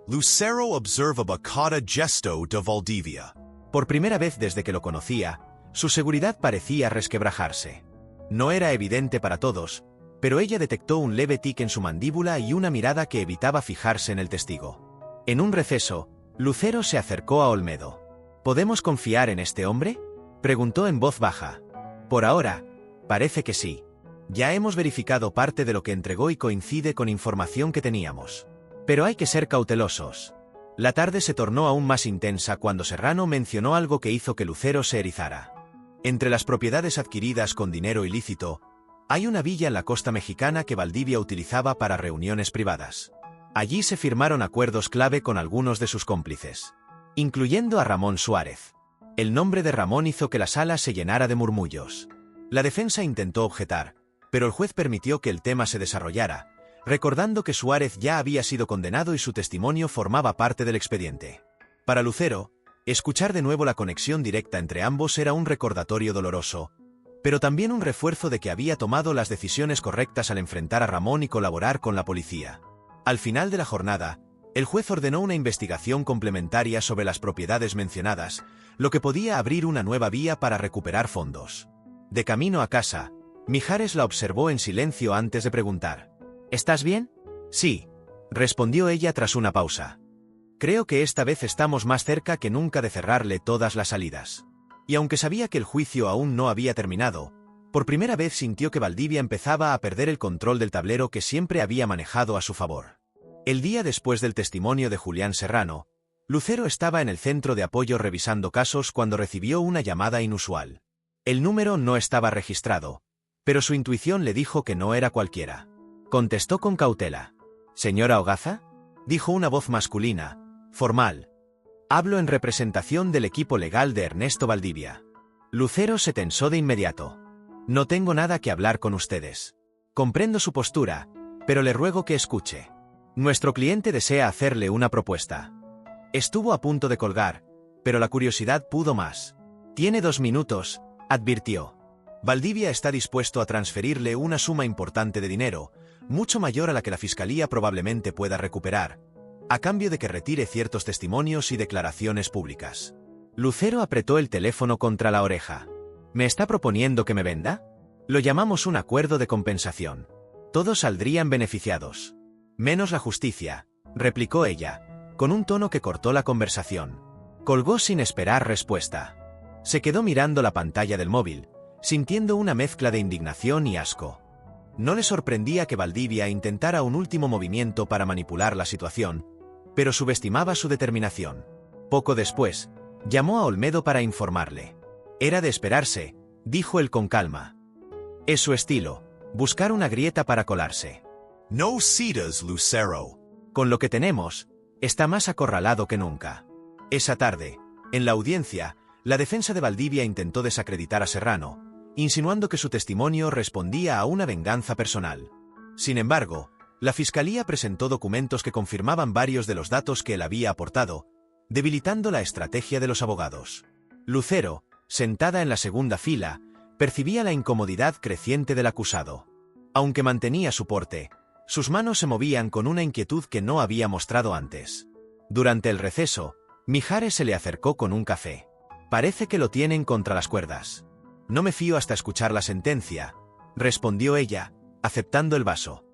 Lucero observaba cada gesto de Valdivia. Por primera vez desde que lo conocía, su seguridad parecía resquebrajarse. No era evidente para todos, pero ella detectó un leve tic en su mandíbula y una mirada que evitaba fijarse en el testigo. En un receso, Lucero se acercó a Olmedo. ¿Podemos confiar en este hombre?, preguntó en voz baja. Por ahora, parece que sí. Ya hemos verificado parte de lo que entregó y coincide con información que teníamos. Pero hay que ser cautelosos. La tarde se tornó aún más intensa cuando Serrano mencionó algo que hizo que Lucero se erizara. Entre las propiedades adquiridas con dinero ilícito, hay una villa en la costa mexicana que Valdivia utilizaba para reuniones privadas. Allí se firmaron acuerdos clave con algunos de sus cómplices, incluyendo a Ramón Suárez. El nombre de Ramón hizo que la sala se llenara de murmullos. La defensa intentó objetar, pero el juez permitió que el tema se desarrollara, recordando que Suárez ya había sido condenado y su testimonio formaba parte del expediente. Para Lucero, escuchar de nuevo la conexión directa entre ambos era un recordatorio doloroso, pero también un refuerzo de que había tomado las decisiones correctas al enfrentar a Ramón y colaborar con la policía. Al final de la jornada, el juez ordenó una investigación complementaria sobre las propiedades mencionadas, lo que podía abrir una nueva vía para recuperar fondos. De camino a casa, Mijares la observó en silencio antes de preguntar. ¿Estás bien? Sí, respondió ella tras una pausa. Creo que esta vez estamos más cerca que nunca de cerrarle todas las salidas. Y aunque sabía que el juicio aún no había terminado, por primera vez sintió que Valdivia empezaba a perder el control del tablero que siempre había manejado a su favor. El día después del testimonio de Julián Serrano, Lucero estaba en el centro de apoyo revisando casos cuando recibió una llamada inusual. El número no estaba registrado, pero su intuición le dijo que no era cualquiera. Contestó con cautela. «¿Señora Hogaza?», dijo una voz masculina, formal. «Hablo en representación del equipo legal de Ernesto Valdivia». Lucero se tensó de inmediato. «No tengo nada que hablar con ustedes. Comprendo su postura, pero le ruego que escuche. Nuestro cliente desea hacerle una propuesta». Estuvo a punto de colgar, pero la curiosidad pudo más. «Tiene 2 minutos», advirtió. Valdivia está dispuesto a transferirle una suma importante de dinero, mucho mayor a la que la fiscalía probablemente pueda recuperar, a cambio de que retire ciertos testimonios y declaraciones públicas. Lucero apretó el teléfono contra la oreja. ¿Me está proponiendo que me venda? Lo llamamos un acuerdo de compensación. Todos saldrían beneficiados. Menos la justicia, replicó ella, con un tono que cortó la conversación. Colgó sin esperar respuesta. Se quedó mirando la pantalla del móvil, sintiendo una mezcla de indignación y asco. No le sorprendía que Valdivia intentara un último movimiento para manipular la situación, pero subestimaba su determinación. Poco después, llamó a Olmedo para informarle. Era de esperarse, dijo él con calma. Es su estilo, buscar una grieta para colarse. No citas, Lucero. Con lo que tenemos, está más acorralado que nunca. Esa tarde, en la audiencia, la defensa de Valdivia intentó desacreditar a Serrano, insinuando que su testimonio respondía a una venganza personal. Sin embargo, la fiscalía presentó documentos que confirmaban varios de los datos que él había aportado, debilitando la estrategia de los abogados. Lucero, sentada en la segunda fila, Percibía la incomodidad creciente del acusado. Aunque mantenía su porte, sus manos se movían con una inquietud que no había mostrado antes. Durante el receso, Mijares se le acercó con un café. Parece que lo tienen contra las cuerdas. No me fío hasta escuchar la sentencia, respondió ella, aceptando el vaso.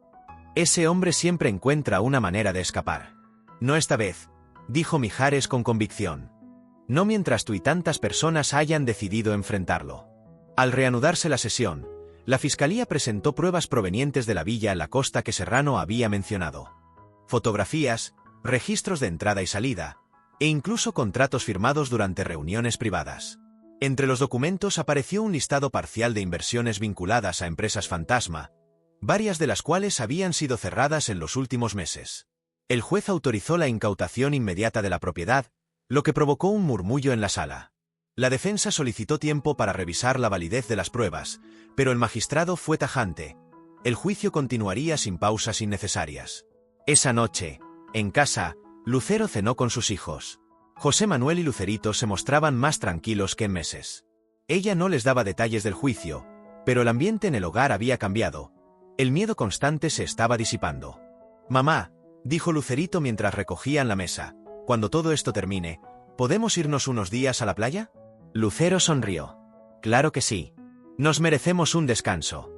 Ese hombre siempre encuentra una manera de escapar. No esta vez, dijo Mijares con convicción. No mientras tú y tantas personas hayan decidido enfrentarlo. Al reanudarse la sesión, la fiscalía presentó pruebas provenientes de la villa en la costa que Serrano había mencionado. Fotografías, registros de entrada y salida, e incluso contratos firmados durante reuniones privadas. Entre los documentos apareció un listado parcial de inversiones vinculadas a empresas fantasma, varias de las cuales habían sido cerradas en los últimos meses. El juez autorizó la incautación inmediata de la propiedad, lo que provocó un murmullo en la sala. La defensa solicitó tiempo para revisar la validez de las pruebas, pero el magistrado fue tajante. El juicio continuaría sin pausas innecesarias. Esa noche, en casa, Lucero cenó con sus hijos. José Manuel y Lucerito se mostraban más tranquilos que en meses. Ella no les daba detalles del juicio, pero el ambiente en el hogar había cambiado. El miedo constante se estaba disipando. «Mamá», dijo Lucerito mientras recogían la mesa, «cuando todo esto termine, ¿podemos irnos unos días a la playa?» Lucero sonrió. «Claro que sí. Nos merecemos un descanso».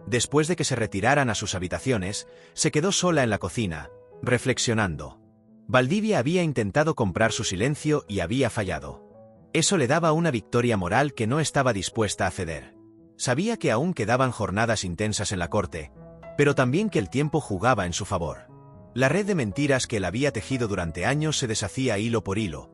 Después de que se retiraran a sus habitaciones, se quedó sola en la cocina, reflexionando. Valdivia había intentado comprar su silencio y había fallado. Eso le daba una victoria moral que no estaba dispuesta a ceder. Sabía que aún quedaban jornadas intensas en la corte, pero también que el tiempo jugaba en su favor. La red de mentiras que él había tejido durante años se deshacía hilo por hilo,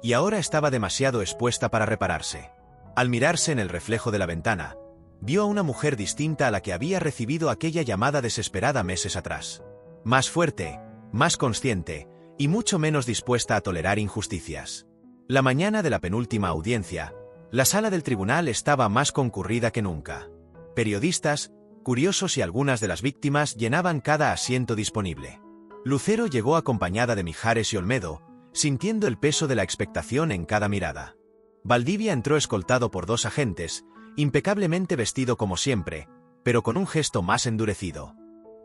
y ahora estaba demasiado expuesta para repararse. Al mirarse en el reflejo de la ventana, vio a una mujer distinta a la que había recibido aquella llamada desesperada meses atrás. Más fuerte, más consciente, y mucho menos dispuesta a tolerar injusticias. La mañana de la penúltima audiencia, la sala del tribunal estaba más concurrida que nunca. Periodistas, curiosos y algunas de las víctimas llenaban cada asiento disponible. Lucero llegó acompañada de Mijares y Olmedo, sintiendo el peso de la expectación en cada mirada. Valdivia entró escoltado por 2 agentes, impecablemente vestido como siempre, pero con un gesto más endurecido.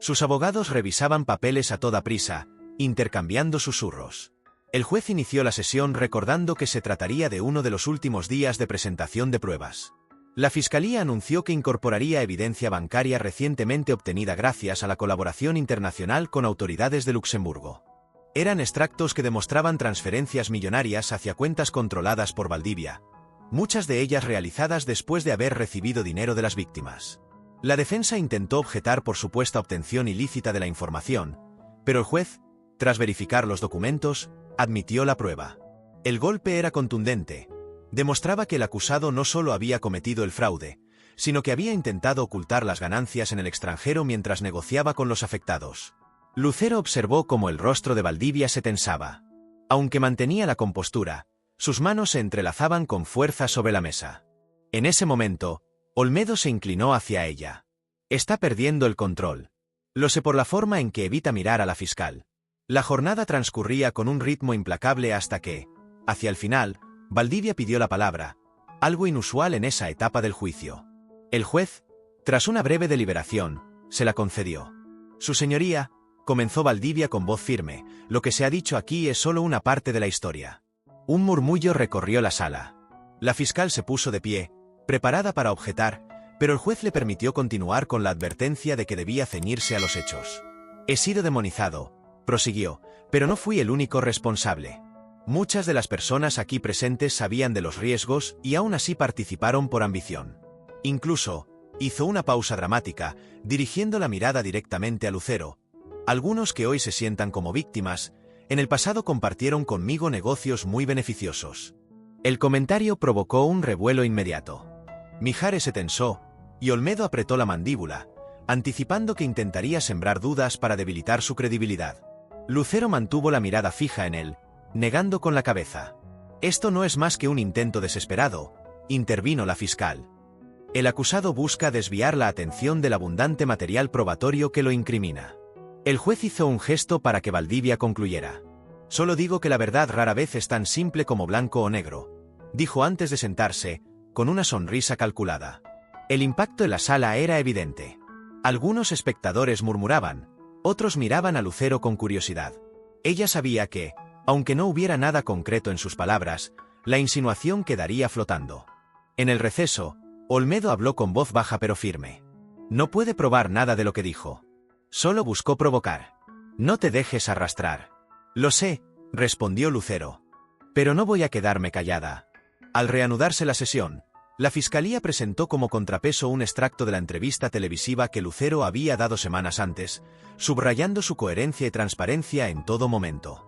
Sus abogados revisaban papeles a toda prisa, intercambiando susurros. El juez inició la sesión recordando que se trataría de uno de los últimos días de presentación de pruebas. La fiscalía anunció que incorporaría evidencia bancaria recientemente obtenida gracias a la colaboración internacional con autoridades de Luxemburgo. Eran extractos que demostraban transferencias millonarias hacia cuentas controladas por Valdivia, muchas de ellas realizadas después de haber recibido dinero de las víctimas. La defensa intentó objetar por supuesta obtención ilícita de la información, pero el juez, tras verificar los documentos, admitió la prueba. El golpe era contundente. Demostraba que el acusado no solo había cometido el fraude, sino que había intentado ocultar las ganancias en el extranjero mientras negociaba con los afectados. Lucero observó cómo el rostro de Valdivia se tensaba. Aunque mantenía la compostura, sus manos se entrelazaban con fuerza sobre la mesa. En ese momento, Olmedo se inclinó hacia ella. «Está perdiendo el control. Lo sé por la forma en que evita mirar a la fiscal». La jornada transcurría con un ritmo implacable hasta que, hacia el final, Valdivia pidió la palabra, algo inusual en esa etapa del juicio. El juez, tras una breve deliberación, se la concedió. «Su señoría», comenzó Valdivia con voz firme, «lo que se ha dicho aquí es solo una parte de la historia». Un murmullo recorrió la sala. La fiscal se puso de pie, preparada para objetar, pero el juez le permitió continuar con la advertencia de que debía ceñirse a los hechos. «He sido demonizado», prosiguió, «pero no fui el único responsable. Muchas de las personas aquí presentes sabían de los riesgos y aún así participaron por ambición. Incluso», hizo una pausa dramática, dirigiendo la mirada directamente a Lucero, «algunos que hoy se sientan como víctimas, en el pasado compartieron conmigo negocios muy beneficiosos». El comentario provocó un revuelo inmediato. Mijares se tensó, y Olmedo apretó la mandíbula, anticipando que intentaría sembrar dudas para debilitar su credibilidad. Lucero mantuvo la mirada fija en él, negando con la cabeza. «Esto no es más que un intento desesperado», intervino la fiscal. «El acusado busca desviar la atención del abundante material probatorio que lo incrimina». El juez hizo un gesto para que Valdivia concluyera. «Solo digo que la verdad rara vez es tan simple como blanco o negro», dijo antes de sentarse, con una sonrisa calculada. El impacto en la sala era evidente. Algunos espectadores murmuraban, otros miraban a Lucero con curiosidad. Ella sabía que, aunque no hubiera nada concreto en sus palabras, la insinuación quedaría flotando. En el receso, Olmedo habló con voz baja pero firme. No puede probar nada de lo que dijo. Solo buscó provocar. No te dejes arrastrar. Lo sé, respondió Lucero. Pero no voy a quedarme callada. Al reanudarse la sesión, la fiscalía presentó como contrapeso un extracto de la entrevista televisiva que Lucero había dado semanas antes, subrayando su coherencia y transparencia en todo momento.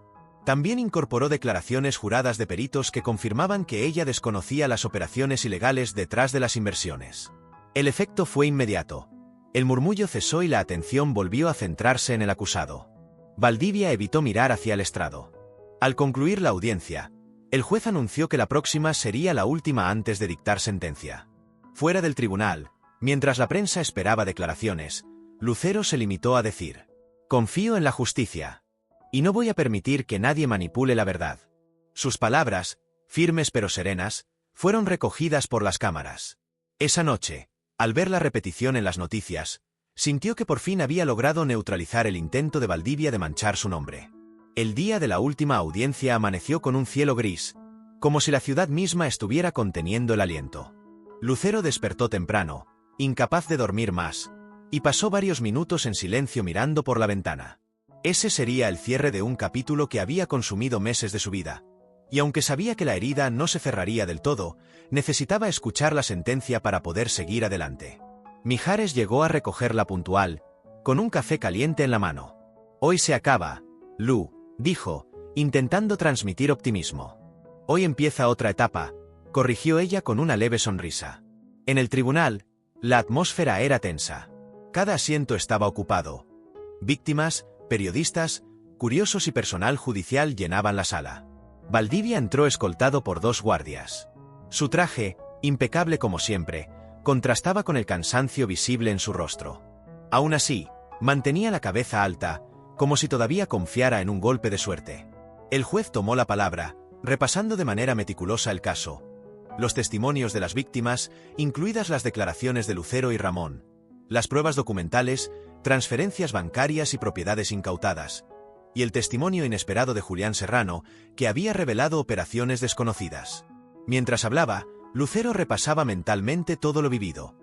También incorporó declaraciones juradas de peritos que confirmaban que ella desconocía las operaciones ilegales detrás de las inversiones. El efecto fue inmediato. El murmullo cesó y la atención volvió a centrarse en el acusado. Valdivia evitó mirar hacia el estrado. Al concluir la audiencia, el juez anunció que la próxima sería la última antes de dictar sentencia. Fuera del tribunal, mientras la prensa esperaba declaraciones, Lucero se limitó a decir: «Confío en la justicia. Y no voy a permitir que nadie manipule la verdad». Sus palabras, firmes pero serenas, fueron recogidas por las cámaras. Esa noche, al ver la repetición en las noticias, sintió que por fin había logrado neutralizar el intento de Valdivia de manchar su nombre. El día de la última audiencia amaneció con un cielo gris, como si la ciudad misma estuviera conteniendo el aliento. Lucero despertó temprano, incapaz de dormir más, y pasó varios minutos en silencio mirando por la ventana. Ese sería el cierre de un capítulo que había consumido meses de su vida, y aunque sabía que la herida no se cerraría del todo, necesitaba escuchar la sentencia para poder seguir adelante. Mijares llegó a recogerla puntual, con un café caliente en la mano. «Hoy se acaba, Lu», dijo, intentando transmitir optimismo. «Hoy empieza otra etapa», corrigió ella con una leve sonrisa. En el tribunal, la atmósfera era tensa. Cada asiento estaba ocupado. Víctimas, periodistas, curiosos y personal judicial llenaban la sala. Valdivia entró escoltado por 2 guardias. Su traje, impecable como siempre, contrastaba con el cansancio visible en su rostro. Aún así, mantenía la cabeza alta, como si todavía confiara en un golpe de suerte. El juez tomó la palabra, repasando de manera meticulosa el caso. Los testimonios de las víctimas, incluidas las declaraciones de Lucero y Ramón, las pruebas documentales, transferencias bancarias y propiedades incautadas, y el testimonio inesperado de Julián Serrano, que había revelado operaciones desconocidas. Mientras hablaba, Lucero repasaba mentalmente todo lo vivido.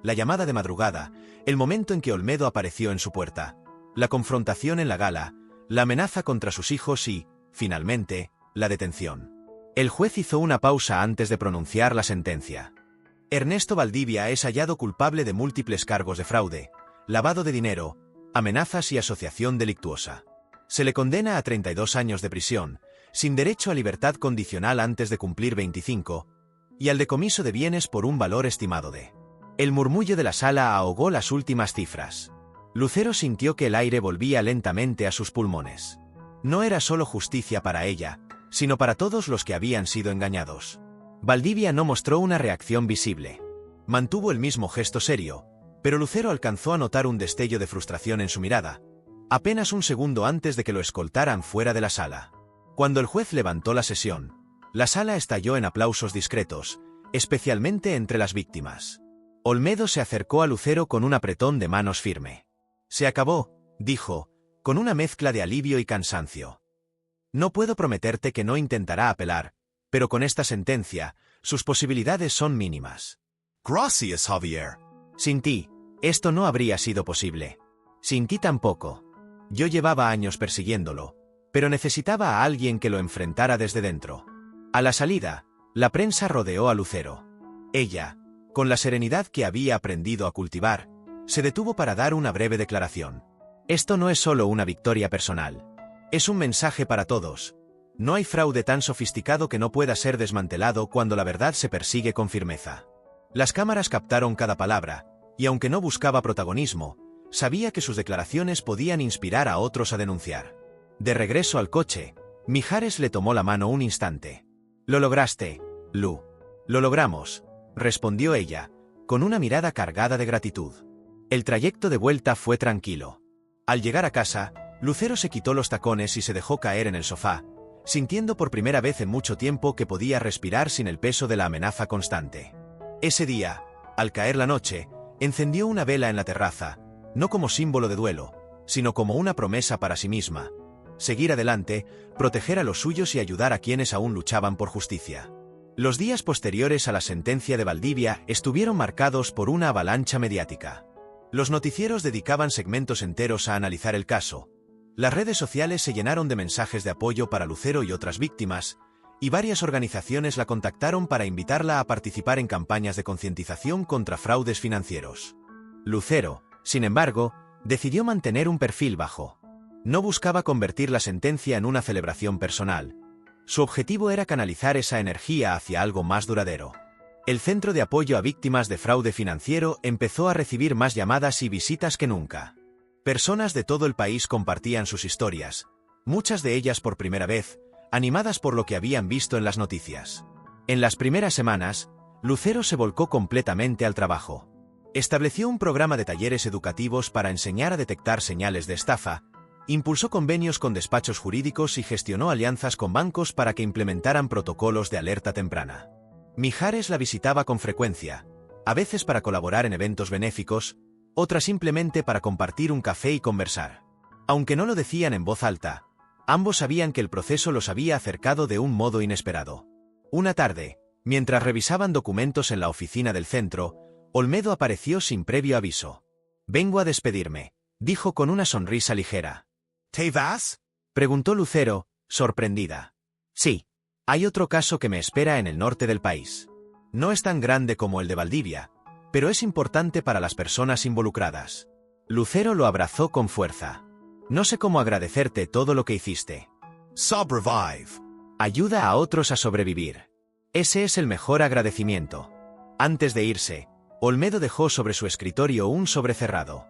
La llamada de madrugada, el momento en que Olmedo apareció en su puerta, la confrontación en la gala, la amenaza contra sus hijos y, finalmente, la detención. El juez hizo una pausa antes de pronunciar la sentencia. Ernesto Valdivia es hallado culpable de múltiples cargos de fraude, lavado de dinero, amenazas y asociación delictuosa. Se le condena a 32 años de prisión, sin derecho a libertad condicional antes de cumplir 25, y al decomiso de bienes por un valor estimado de... El murmullo de la sala ahogó las últimas cifras. Lucero sintió que el aire volvía lentamente a sus pulmones. No era solo justicia para ella, sino para todos los que habían sido engañados. Valdivia no mostró una reacción visible. Mantuvo el mismo gesto serio, pero Lucero alcanzó a notar un destello de frustración en su mirada, apenas un segundo antes de que lo escoltaran fuera de la sala. Cuando el juez levantó la sesión, la sala estalló en aplausos discretos, especialmente entre las víctimas. Olmedo se acercó a Lucero con un apretón de manos firme. «Se acabó», dijo, con una mezcla de alivio y cansancio. «No puedo prometerte que no intentará apelar, pero con esta sentencia, sus posibilidades son mínimas». Gracias, Javier. «Sin ti, esto no habría sido posible. Sin ti tampoco. Yo llevaba años persiguiéndolo, pero necesitaba a alguien que lo enfrentara desde dentro». A la salida, la prensa rodeó a Lucero. Ella, con la serenidad que había aprendido a cultivar, se detuvo para dar una breve declaración. «Esto no es solo una victoria personal. Es un mensaje para todos. No hay fraude tan sofisticado que no pueda ser desmantelado cuando la verdad se persigue con firmeza». Las cámaras captaron cada palabra, y aunque no buscaba protagonismo, sabía que sus declaraciones podían inspirar a otros a denunciar. De regreso al coche, Mijares le tomó la mano un instante. «Lo lograste, Lu». «Lo logramos», respondió ella, con una mirada cargada de gratitud. El trayecto de vuelta fue tranquilo. Al llegar a casa, Lucero se quitó los tacones y se dejó caer en el sofá, sintiendo por primera vez en mucho tiempo que podía respirar sin el peso de la amenaza constante. Ese día, Al caer la noche, encendió una vela en la terraza, no como símbolo de duelo, sino como una promesa para sí misma. Seguir adelante, proteger a los suyos y ayudar a quienes aún luchaban por justicia. Los días posteriores a la sentencia de Valdivia estuvieron marcados por una avalancha mediática. Los noticieros dedicaban segmentos enteros a analizar el caso. Las redes sociales se llenaron de mensajes de apoyo para Lucero y otras víctimas, y varias organizaciones la contactaron para invitarla a participar en campañas de concientización contra fraudes financieros. Lucero, sin embargo, decidió mantener un perfil bajo. No buscaba convertir la sentencia en una celebración personal. Su objetivo era canalizar esa energía hacia algo más duradero. El Centro de Apoyo a Víctimas de Fraude Financiero empezó a recibir más llamadas y visitas que nunca. Personas de todo el país compartían sus historias, muchas de ellas por primera vez, animadas por lo que habían visto en las noticias. En las primeras semanas, Lucero se volcó completamente al trabajo. Estableció un programa de talleres educativos para enseñar a detectar señales de estafa, impulsó convenios con despachos jurídicos y gestionó alianzas con bancos para que implementaran protocolos de alerta temprana. Mijares la visitaba con frecuencia, a veces para colaborar en eventos benéficos, otras simplemente para compartir un café y conversar. Aunque no lo decían en voz alta, ambos sabían que el proceso los había acercado de un modo inesperado. Una tarde, mientras revisaban documentos en la oficina del centro, Olmedo apareció sin previo aviso. «Vengo a despedirme», dijo con una sonrisa ligera. ¿Te vas? Preguntó Lucero, sorprendida. «Sí. Hay otro caso que me espera en el norte del país. No es tan grande como el de Valdivia, pero es importante para las personas involucradas». Lucero lo abrazó con fuerza. «No sé cómo agradecerte todo lo que hiciste. Sobrevive. Ayuda a otros a sobrevivir. Ese es el mejor agradecimiento». Antes de irse, Olmedo dejó sobre su escritorio un sobre cerrado.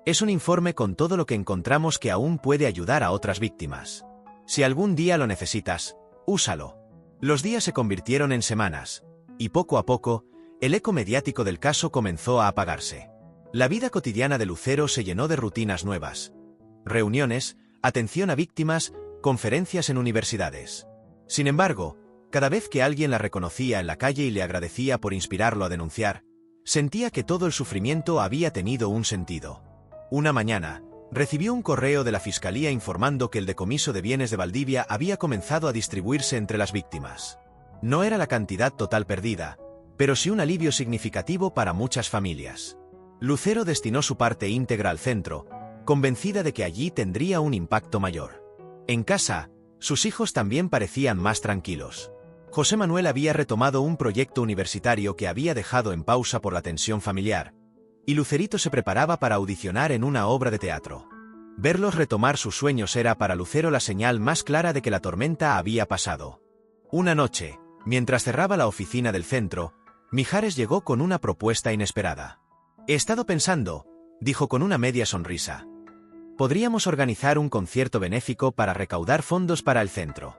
«Es un informe con todo lo que encontramos que aún puede ayudar a otras víctimas. Si algún día lo necesitas, úsalo». Los días se convirtieron en semanas, y poco a poco, el eco mediático del caso comenzó a apagarse. La vida cotidiana de Lucero se llenó de rutinas nuevas. Reuniones, atención a víctimas, conferencias en universidades. Sin embargo, cada vez que alguien la reconocía en la calle y le agradecía por inspirarlo a denunciar, sentía que todo el sufrimiento había tenido un sentido. Una mañana, recibió un correo de la Fiscalía informando que el decomiso de bienes de Valdivia había comenzado a distribuirse entre las víctimas. No era la cantidad total perdida, pero sí un alivio significativo para muchas familias. Lucero destinó su parte íntegra al centro, convencida de que allí tendría un impacto mayor. En casa, sus hijos también parecían más tranquilos. José Manuel había retomado un proyecto universitario que había dejado en pausa por la tensión familiar, y Lucerito se preparaba para audicionar en una obra de teatro. Verlos retomar sus sueños era para Lucero la señal más clara de que la tormenta había pasado. Una noche, mientras cerraba la oficina del centro, Mijares llegó con una propuesta inesperada. «He estado pensando», dijo con una media sonrisa. «Podríamos organizar un concierto benéfico para recaudar fondos para el centro.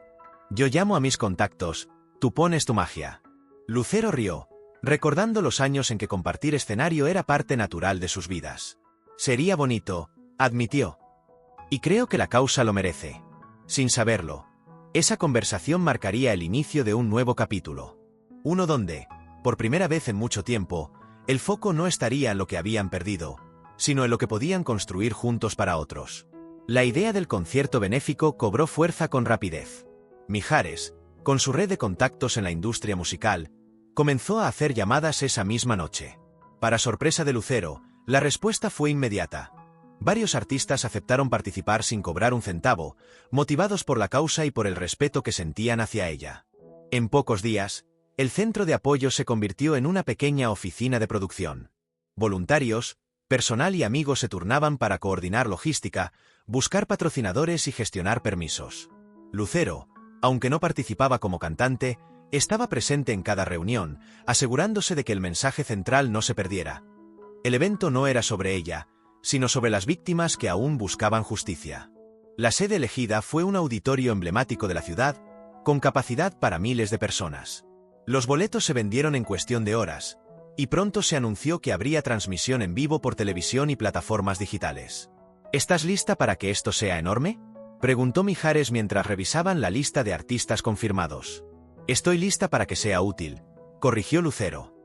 Yo llamo a mis contactos, tú pones tu magia». Lucero rió, recordando los años en que compartir escenario era parte natural de sus vidas. «Sería bonito», admitió. «Y creo que la causa lo merece». Sin saberlo, esa conversación marcaría el inicio de un nuevo capítulo. Uno donde, por primera vez en mucho tiempo, el foco no estaría en lo que habían perdido, sino en lo que podían construir juntos para otros. La idea del concierto benéfico cobró fuerza con rapidez. Mijares, con su red de contactos en la industria musical, comenzó a hacer llamadas esa misma noche. Para sorpresa de Lucero, la respuesta fue inmediata. Varios artistas aceptaron participar sin cobrar un centavo, motivados por la causa y por el respeto que sentían hacia ella. En pocos días, el centro de apoyo se convirtió en una pequeña oficina de producción. Voluntarios, personal y amigos se turnaban para coordinar logística, buscar patrocinadores y gestionar permisos. Lucero, aunque no participaba como cantante, estaba presente en cada reunión, asegurándose de que el mensaje central no se perdiera. El evento no era sobre ella, sino sobre las víctimas que aún buscaban justicia. La sede elegida fue un auditorio emblemático de la ciudad, con capacidad para miles de personas. Los boletos se vendieron en cuestión de horas, y pronto se anunció que habría transmisión en vivo por televisión y plataformas digitales. ¿Estás lista para que esto sea enorme?, preguntó Mijares mientras revisaban la lista de artistas confirmados. «Estoy lista para que sea útil», corrigió Lucero.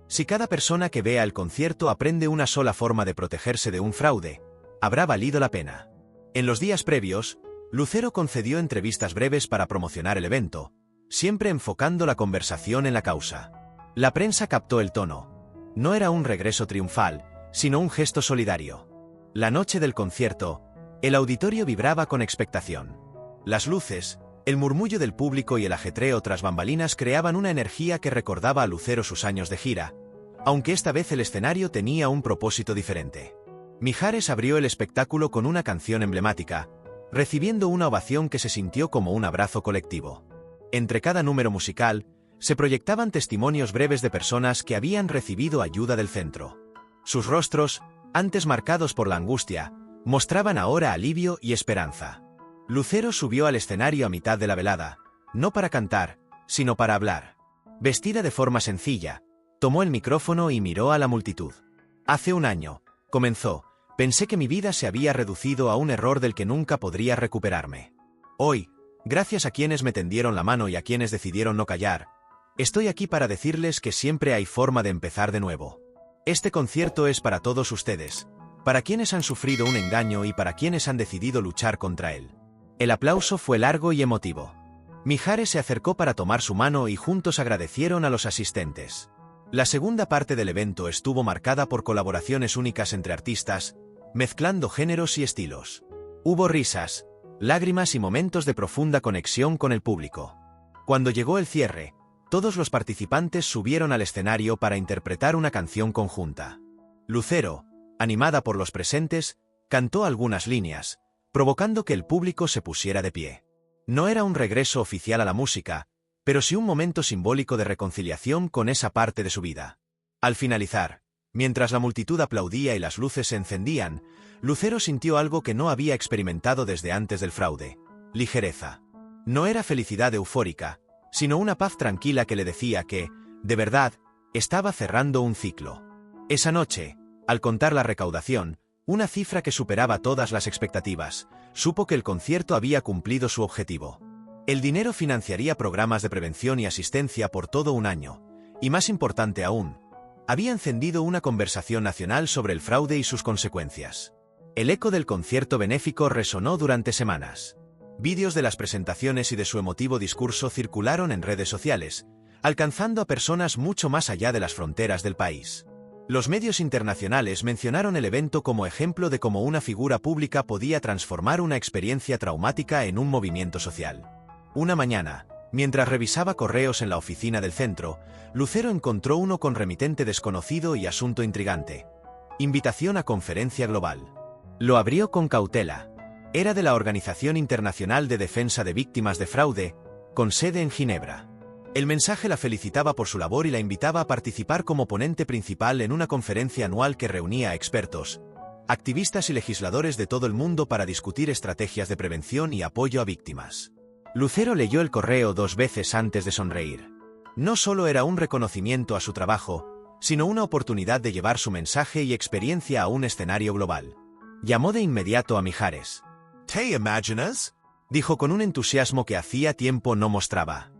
Si cada persona que vea el concierto aprende una sola forma de protegerse de un fraude, habrá valido la pena. En los días previos, Lucero concedió entrevistas breves para promocionar el evento, siempre enfocando la conversación en la causa. La prensa captó el tono. No era un regreso triunfal, sino un gesto solidario. La noche del concierto, el auditorio vibraba con expectación. Las luces, el murmullo del público y el ajetreo tras bambalinas creaban una energía que recordaba a Lucero sus años de gira, aunque esta vez el escenario tenía un propósito diferente. Mijares abrió el espectáculo con una canción emblemática, recibiendo una ovación que se sintió como un abrazo colectivo. Entre cada número musical, se proyectaban testimonios breves de personas que habían recibido ayuda del centro. Sus rostros, antes marcados por la angustia, mostraban ahora alivio y esperanza. Lucero subió al escenario a mitad de la velada, no para cantar, sino para hablar. Vestida de forma sencilla, tomó el micrófono y miró a la multitud. Hace un año, comenzó, pensé que mi vida se había reducido a un error del que nunca podría recuperarme. Hoy, gracias a quienes me tendieron la mano y a quienes decidieron no callar, estoy aquí para decirles que siempre hay forma de empezar de nuevo. Este concierto es para todos ustedes, para quienes han sufrido un engaño y para quienes han decidido luchar contra él. El aplauso fue largo y emotivo. Mijares se acercó para tomar su mano y juntos agradecieron a los asistentes. La segunda parte del evento estuvo marcada por colaboraciones únicas entre artistas, mezclando géneros y estilos. Hubo risas, lágrimas y momentos de profunda conexión con el público. Cuando llegó el cierre, todos los participantes subieron al escenario para interpretar una canción conjunta. Lucero, animada por los presentes, cantó algunas líneas, provocando que el público se pusiera de pie. No era un regreso oficial a la música, pero sí un momento simbólico de reconciliación con esa parte de su vida. Al finalizar, mientras la multitud aplaudía y las luces se encendían, Lucero sintió algo que no había experimentado desde antes del fraude: ligereza. No era felicidad eufórica, sino una paz tranquila que le decía que, de verdad, estaba cerrando un ciclo. Esa noche, al contar la recaudación, una cifra que superaba todas las expectativas, supo que el concierto había cumplido su objetivo. El dinero financiaría programas de prevención y asistencia por todo un año, y más importante aún, había encendido una conversación nacional sobre el fraude y sus consecuencias. El eco del concierto benéfico resonó durante semanas. Vídeos de las presentaciones y de su emotivo discurso circularon en redes sociales, alcanzando a personas mucho más allá de las fronteras del país. Los medios internacionales mencionaron el evento como ejemplo de cómo una figura pública podía transformar una experiencia traumática en un movimiento social. Una mañana, mientras revisaba correos en la oficina del centro, Lucero encontró uno con remitente desconocido y asunto intrigante: invitación a conferencia global. Lo abrió con cautela. Era de la Organización Internacional de Defensa de Víctimas de Fraude, con sede en Ginebra. El mensaje la felicitaba por su labor y la invitaba a participar como ponente principal en una conferencia anual que reunía a expertos, activistas y legisladores de todo el mundo para discutir estrategias de prevención y apoyo a víctimas. Lucero leyó el correo 2 veces antes de sonreír. No solo era un reconocimiento a su trabajo, sino una oportunidad de llevar su mensaje y experiencia a un escenario global. Llamó de inmediato a Mijares. ¿Te imaginas? Dijo con un entusiasmo que hacía tiempo no mostraba.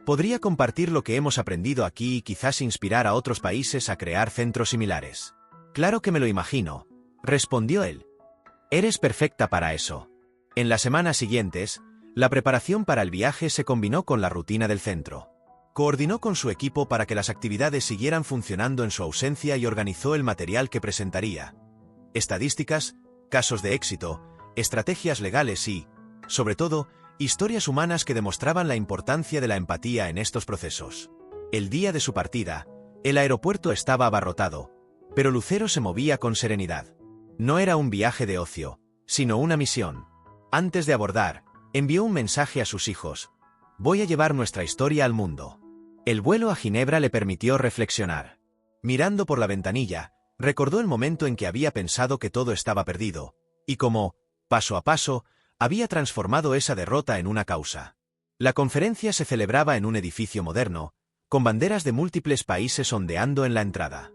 Podría compartir lo que hemos aprendido aquí y quizás inspirar a otros países a crear centros similares. Claro que me lo imagino, respondió él. Eres perfecta para eso. En las semanas siguientes, la preparación para el viaje se combinó con la rutina del centro. Coordinó con su equipo para que las actividades siguieran funcionando en su ausencia y organizó el material que presentaría: estadísticas, casos de éxito, estrategias legales y, sobre todo, historias humanas que demostraban la importancia de la empatía en estos procesos. El día de su partida, el aeropuerto estaba abarrotado, pero Lucero se movía con serenidad. No era un viaje de ocio, sino una misión. Antes de abordar, envió un mensaje a sus hijos: voy a llevar nuestra historia al mundo. El vuelo a Ginebra le permitió reflexionar. Mirando por la ventanilla, recordó el momento en que había pensado que todo estaba perdido, y cómo, paso a paso, había transformado esa derrota en una causa. La conferencia se celebraba en un edificio moderno, con banderas de múltiples países ondeando en la entrada.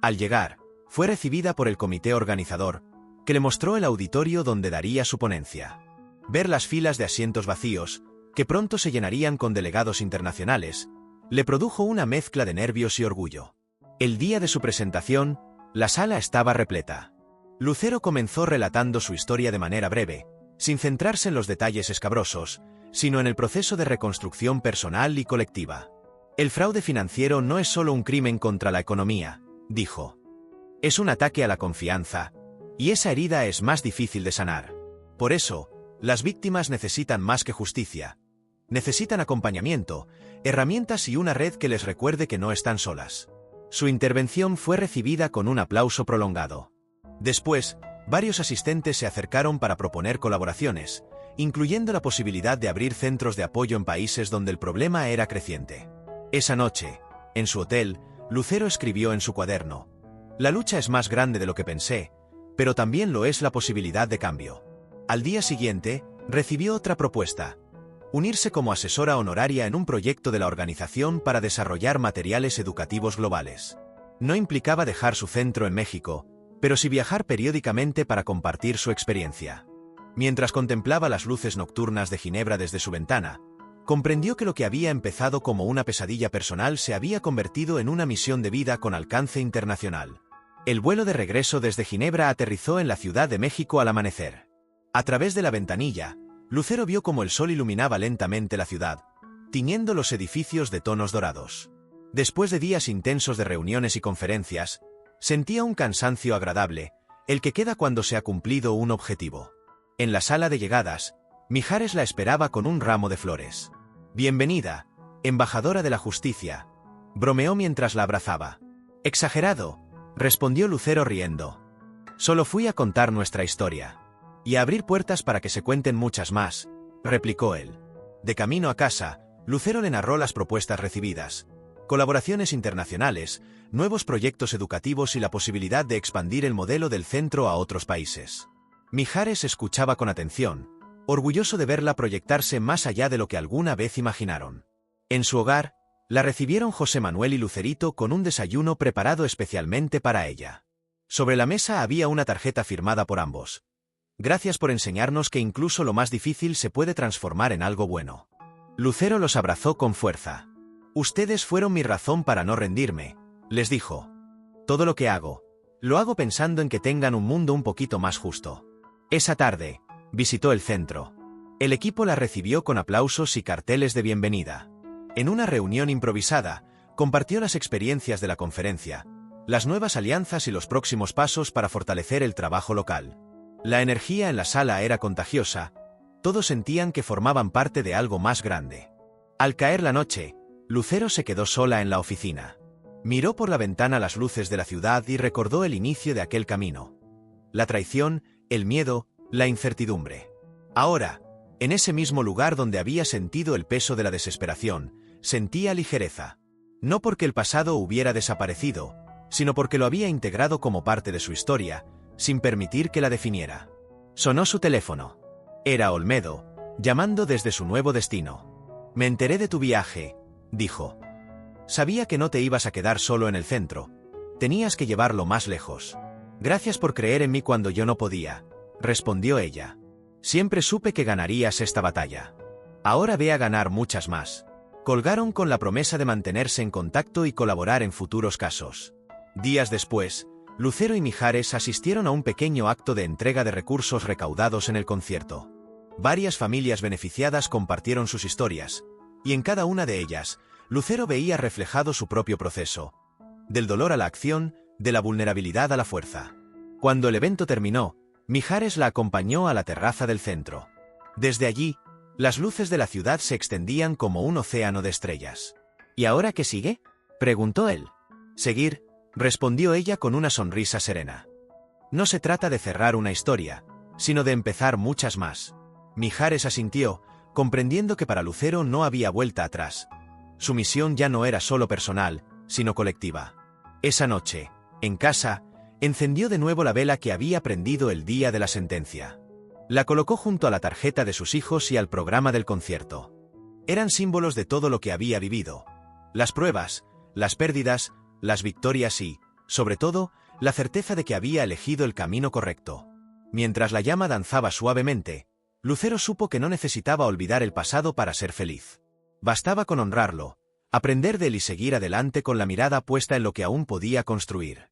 Al llegar, fue recibida por el comité organizador, que le mostró el auditorio donde daría su ponencia. Ver las filas de asientos vacíos, que pronto se llenarían con delegados internacionales, le produjo una mezcla de nervios y orgullo. El día de su presentación, la sala estaba repleta. Lucero comenzó relatando su historia de manera breve, sin centrarse en los detalles escabrosos, sino en el proceso de reconstrucción personal y colectiva. El fraude financiero no es solo un crimen contra la economía, dijo. Es un ataque a la confianza, y esa herida es más difícil de sanar. Por eso, las víctimas necesitan más que justicia. Necesitan acompañamiento, herramientas y una red que les recuerde que no están solas. Su intervención fue recibida con un aplauso prolongado. Después, varios asistentes se acercaron para proponer colaboraciones, incluyendo la posibilidad de abrir centros de apoyo en países donde el problema era creciente. Esa noche, en su hotel, Lucero escribió en su cuaderno: «La lucha es más grande de lo que pensé, pero también lo es la posibilidad de cambio». Al día siguiente, recibió otra propuesta: unirse como asesora honoraria en un proyecto de la organización para desarrollar materiales educativos globales. No implicaba dejar su centro en México, pero sí viajar periódicamente para compartir su experiencia. Mientras contemplaba las luces nocturnas de Ginebra desde su ventana, comprendió que lo que había empezado como una pesadilla personal se había convertido en una misión de vida con alcance internacional. El vuelo de regreso desde Ginebra aterrizó en la Ciudad de México al amanecer. A través de la ventanilla, Lucero vio cómo el sol iluminaba lentamente la ciudad, tiñendo los edificios de tonos dorados. Después de días intensos de reuniones y conferencias, sentía un cansancio agradable, el que queda cuando se ha cumplido un objetivo. En la sala de llegadas, Mijares la esperaba con un ramo de flores. «Bienvenida, embajadora de la justicia», bromeó mientras la abrazaba. «Exagerado», respondió Lucero riendo. «Solo fui a contar nuestra historia. Y a abrir puertas para que se cuenten muchas más», replicó él. De camino a casa, Lucero le narró las propuestas recibidas: colaboraciones internacionales, nuevos proyectos educativos y la posibilidad de expandir el modelo del centro a otros países. Mijares escuchaba con atención, orgulloso de verla proyectarse más allá de lo que alguna vez imaginaron. En su hogar, la recibieron José Manuel y Lucerito con un desayuno preparado especialmente para ella. Sobre la mesa había una tarjeta firmada por ambos. «Gracias por enseñarnos que incluso lo más difícil se puede transformar en algo bueno». Lucero los abrazó con fuerza. «Ustedes fueron mi razón para no rendirme», les dijo. «Todo lo que hago, lo hago pensando en que tengan un mundo un poquito más justo». Esa tarde, visitó el centro. El equipo la recibió con aplausos y carteles de bienvenida. En una reunión improvisada, compartió las experiencias de la conferencia, las nuevas alianzas y los próximos pasos para fortalecer el trabajo local. La energía en la sala era contagiosa, todos sentían que formaban parte de algo más grande. Al caer la noche, Lucero se quedó sola en la oficina. Miró por la ventana las luces de la ciudad y recordó el inicio de aquel camino. La traición, el miedo, la incertidumbre. Ahora, en ese mismo lugar donde había sentido el peso de la desesperación, sentía ligereza. No porque el pasado hubiera desaparecido, sino porque lo había integrado como parte de su historia, sin permitir que la definiera. Sonó su teléfono. Era Olmedo, llamando desde su nuevo destino. «Me enteré de tu viaje», dijo. «Sabía que no te ibas a quedar solo en el centro. Tenías que llevarlo más lejos. Gracias por creer en mí cuando yo no podía», respondió ella. «Siempre supe que ganarías esta batalla. Ahora ve a ganar muchas más». Colgaron con la promesa de mantenerse en contacto y colaborar en futuros casos. Días después, Lucero y Mijares asistieron a un pequeño acto de entrega de recursos recaudados en el concierto. Varias familias beneficiadas compartieron sus historias, y en cada una de ellas, Lucero veía reflejado su propio proceso. Del dolor a la acción, de la vulnerabilidad a la fuerza. Cuando el evento terminó, Mijares la acompañó a la terraza del centro. Desde allí, las luces de la ciudad se extendían como un océano de estrellas. «¿Y ahora qué sigue?», preguntó él. «Seguir», respondió ella con una sonrisa serena. «No se trata de cerrar una historia, sino de empezar muchas más». Mijares asintió, comprendiendo que para Lucero no había vuelta atrás. Su misión ya no era solo personal, sino colectiva. Esa noche, en casa, encendió de nuevo la vela que había prendido el día de la sentencia. La colocó junto a la tarjeta de sus hijos y al programa del concierto. Eran símbolos de todo lo que había vivido. Las pruebas, las pérdidas, las victorias y, sobre todo, la certeza de que había elegido el camino correcto. Mientras la llama danzaba suavemente, Lucero supo que no necesitaba olvidar el pasado para ser feliz. Bastaba con honrarlo, Aprender de él y seguir adelante con la mirada puesta en lo que aún podía construir.